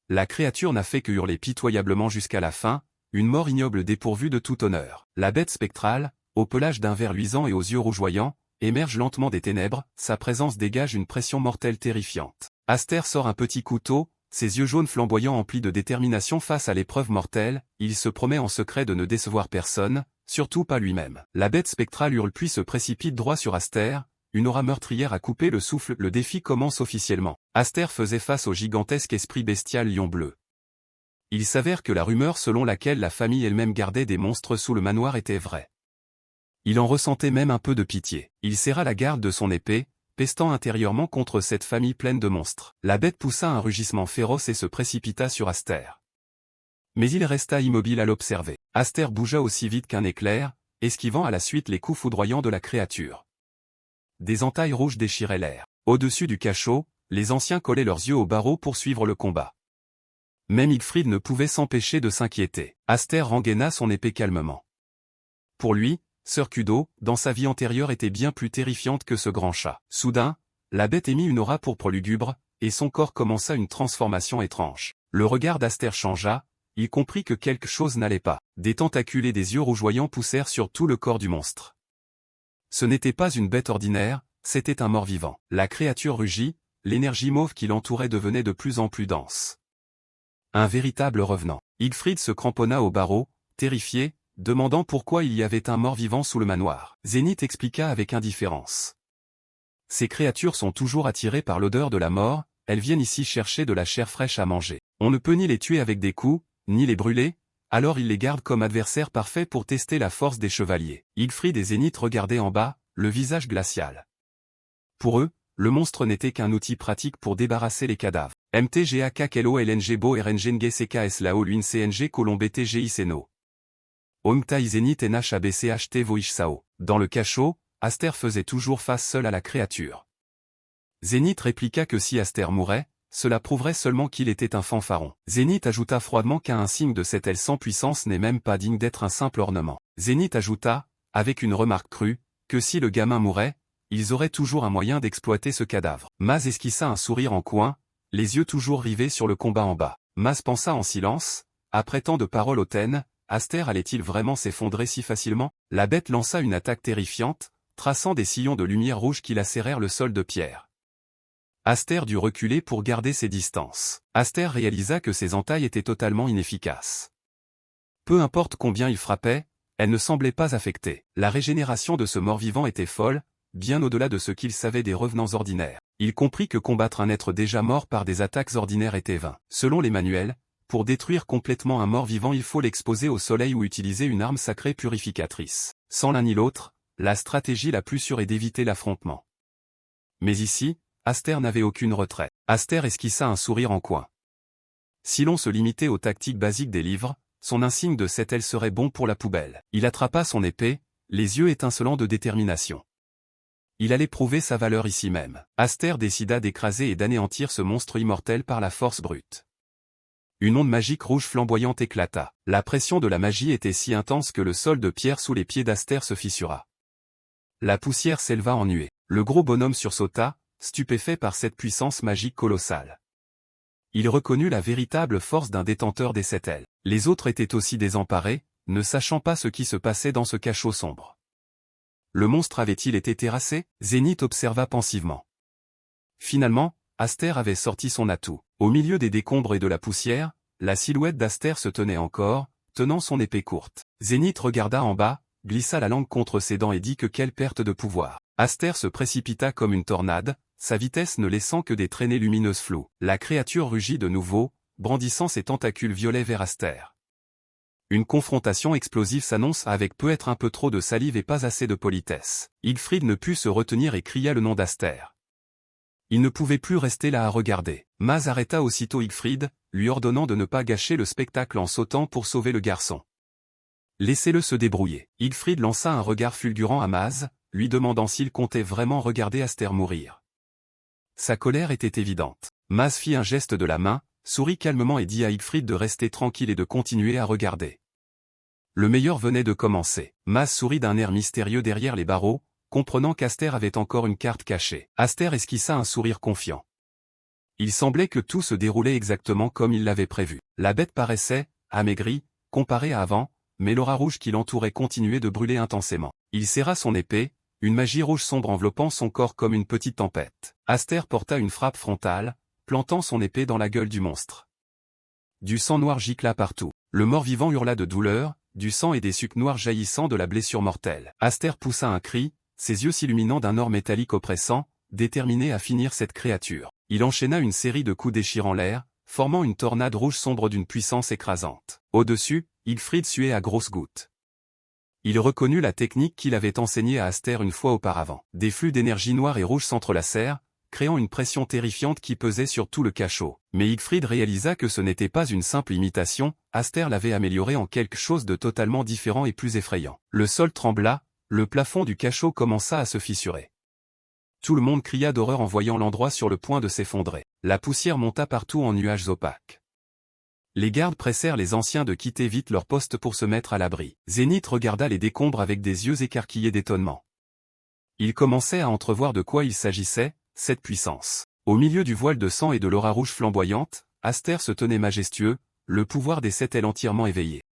A: La créature n'a fait que hurler pitoyablement jusqu'à la fin, une mort ignoble dépourvue de tout honneur. La bête spectrale, au pelage d'un vert luisant et aux yeux rougeoyants, émerge lentement des ténèbres, sa présence dégage une pression mortelle terrifiante. Aster sort un petit couteau, ses yeux jaunes flamboyants emplis de détermination face à l'épreuve mortelle, il se promet en secret de ne décevoir personne, surtout pas lui-même. La bête spectrale hurle puis se précipite droit sur Aster, une aura meurtrière a coupé le souffle, le défi commence officiellement. Aster faisait face au gigantesque esprit bestial lion bleu. Il s'avère que la rumeur selon laquelle la famille elle-même gardait des monstres sous le manoir était vraie. Il en ressentait même un peu de pitié. Il serra la garde de son épée, pestant intérieurement contre cette famille pleine de monstres. La bête poussa un rugissement féroce et se précipita sur Aster. Mais il resta immobile à l'observer. Aster bougea aussi vite qu'un éclair, esquivant à la suite les coups foudroyants de la créature. Des entailles rouges déchiraient l'air. Au-dessus du cachot, les anciens collaient leurs yeux aux barreaux pour suivre le combat. Même Hilfrid ne pouvait s'empêcher de s'inquiéter. Aster rengaina son épée calmement. Pour lui, Sœur Kudo, dans sa vie antérieure était bien plus terrifiante que ce grand chat. Soudain, la bête émit une aura pourpre lugubre, et son corps commença une transformation étrange. Le regard d'Aster changea, il comprit que quelque chose n'allait pas. Des tentacules et des yeux rougeoyants poussèrent sur tout le corps du monstre. Ce n'était pas une bête ordinaire, c'était un mort-vivant. La créature rugit, l'énergie mauve qui l'entourait devenait de plus en plus dense. Un véritable revenant. Hilfrid se cramponna au barreau, terrifié, demandant pourquoi il y avait un mort-vivant sous le manoir. Zénith expliqua avec indifférence. Ces créatures sont toujours attirées par l'odeur de la mort, elles viennent ici chercher de la chair fraîche à manger. On ne peut ni les tuer avec des coups, ni les brûler, alors ils les gardent comme adversaires parfaits pour tester la force des chevaliers. Hilfrid et Zénith regardaient en bas, le visage glacial. Pour eux, le monstre n'était qu'un outil pratique pour débarrasser les cadavres. MTGAKKLO LNG BO RNG CKS LAO LUIN CNG colon BTGI Seno. Omtai Zénith NH ABCHT Voish Sao. Dans le cachot, Aster faisait toujours face seul à la créature. Zénith répliqua que si Aster mourait, cela prouverait seulement qu'il était un fanfaron. Zénith ajouta froidement qu'un signe de cette aile sans puissance n'est même pas digne d'être un simple ornement. Zénith ajouta, avec une remarque crue, que si le gamin mourait, ils auraient toujours un moyen d'exploiter ce cadavre. Maz esquissa un sourire en coin, les yeux toujours rivés sur le combat en bas. Maz pensa en silence, après tant de paroles hautaines, Aster allait-il vraiment s'effondrer si facilement? La bête lança une attaque terrifiante, traçant des sillons de lumière rouge qui lacérèrent le sol de pierre. Aster dut reculer pour garder ses distances. Aster réalisa que ses entailles étaient totalement inefficaces. Peu importe combien il frappait, elles ne semblaient pas affectées. La régénération de ce mort-vivant était folle, bien au-delà de ce qu'il savait des revenants ordinaires. Il comprit que combattre un être déjà mort par des attaques ordinaires était vain. Selon les manuels, pour détruire complètement un mort-vivant il faut l'exposer au soleil ou utiliser une arme sacrée purificatrice. Sans l'un ni l'autre, la stratégie la plus sûre est d'éviter l'affrontement. Mais ici, Aster n'avait aucune retraite. Aster esquissa un sourire en coin. Si l'on se limitait aux tactiques basiques des livres, son insigne de cette aile serait bon pour la poubelle. Il attrapa son épée, les yeux étincelants de détermination. Il allait prouver sa valeur ici même. Aster décida d'écraser et d'anéantir ce monstre immortel par la force brute. Une onde magique rouge flamboyante éclata. La pression de la magie était si intense que le sol de pierre sous les pieds d'Aster se fissura. La poussière s'éleva en nuée. Le gros bonhomme sursauta, stupéfait par cette puissance magique colossale. Il reconnut la véritable force d'un détenteur des 7 ailes. Les autres étaient aussi désemparés, ne sachant pas ce qui se passait dans ce cachot sombre. Le monstre avait-il été terrassé? Zénith observa pensivement. Finalement, Aster avait sorti son atout. Au milieu des décombres et de la poussière, la silhouette d'Aster se tenait encore, tenant son épée courte. Zénith regarda en bas, glissa la langue contre ses dents et dit que quelle perte de pouvoir. Aster se précipita comme une tornade, sa vitesse ne laissant que des traînées lumineuses floues. La créature rugit de nouveau, brandissant ses tentacules violets vers Aster. Une confrontation explosive s'annonce avec peut-être un peu trop de salive et pas assez de politesse. Igfrid ne put se retenir et cria le nom d'Aster. Il ne pouvait plus rester là à regarder. Maz arrêta aussitôt Igfrid, lui ordonnant de ne pas gâcher le spectacle en sautant pour sauver le garçon. Laissez-le se débrouiller. Igfrid lança un regard fulgurant à Maz, lui demandant s'il comptait vraiment regarder Aster mourir. Sa colère était évidente. Maz fit un geste de la main, sourit calmement et dit à Igfrid de rester tranquille et de continuer à regarder. Le meilleur venait de commencer. Maz sourit d'un air mystérieux derrière les barreaux, comprenant qu'Aster avait encore une carte cachée. Aster esquissa un sourire confiant. Il semblait que tout se déroulait exactement comme il l'avait prévu. La bête paraissait, amaigrie, comparée à avant, mais l'aura rouge qui l'entourait continuait de brûler intensément. Il serra son épée, une magie rouge sombre enveloppant son corps comme une petite tempête. Aster porta une frappe frontale, plantant son épée dans la gueule du monstre. Du sang noir gicla partout. Le mort-vivant hurla de douleur, du sang et des sucs noirs jaillissant de la blessure mortelle. Aster poussa un cri, ses yeux s'illuminant d'un or métallique oppressant, déterminé à finir cette créature. Il enchaîna une série de coups déchirant l'air, formant une tornade rouge sombre d'une puissance écrasante. Au-dessus, Igfrid suait à grosses gouttes. Il reconnut la technique qu'il avait enseignée à Aster une fois auparavant. Des flux d'énergie noire et rouge s'entrelacèrent, créant une pression terrifiante qui pesait sur tout le cachot. Mais Igfrid réalisa que ce n'était pas une simple imitation, Aster l'avait amélioré en quelque chose de totalement différent et plus effrayant. Le sol trembla, le plafond du cachot commença à se fissurer. Tout le monde cria d'horreur en voyant l'endroit sur le point de s'effondrer. La poussière monta partout en nuages opaques. Les gardes pressèrent les anciens de quitter vite leur poste pour se mettre à l'abri. Zénith regarda les décombres avec des yeux écarquillés d'étonnement. Il commençait à entrevoir de quoi il s'agissait, cette puissance. Au milieu du voile de sang et de l'aura rouge flamboyante, Aster se tenait majestueux, le pouvoir des 7 ailes entièrement éveillé.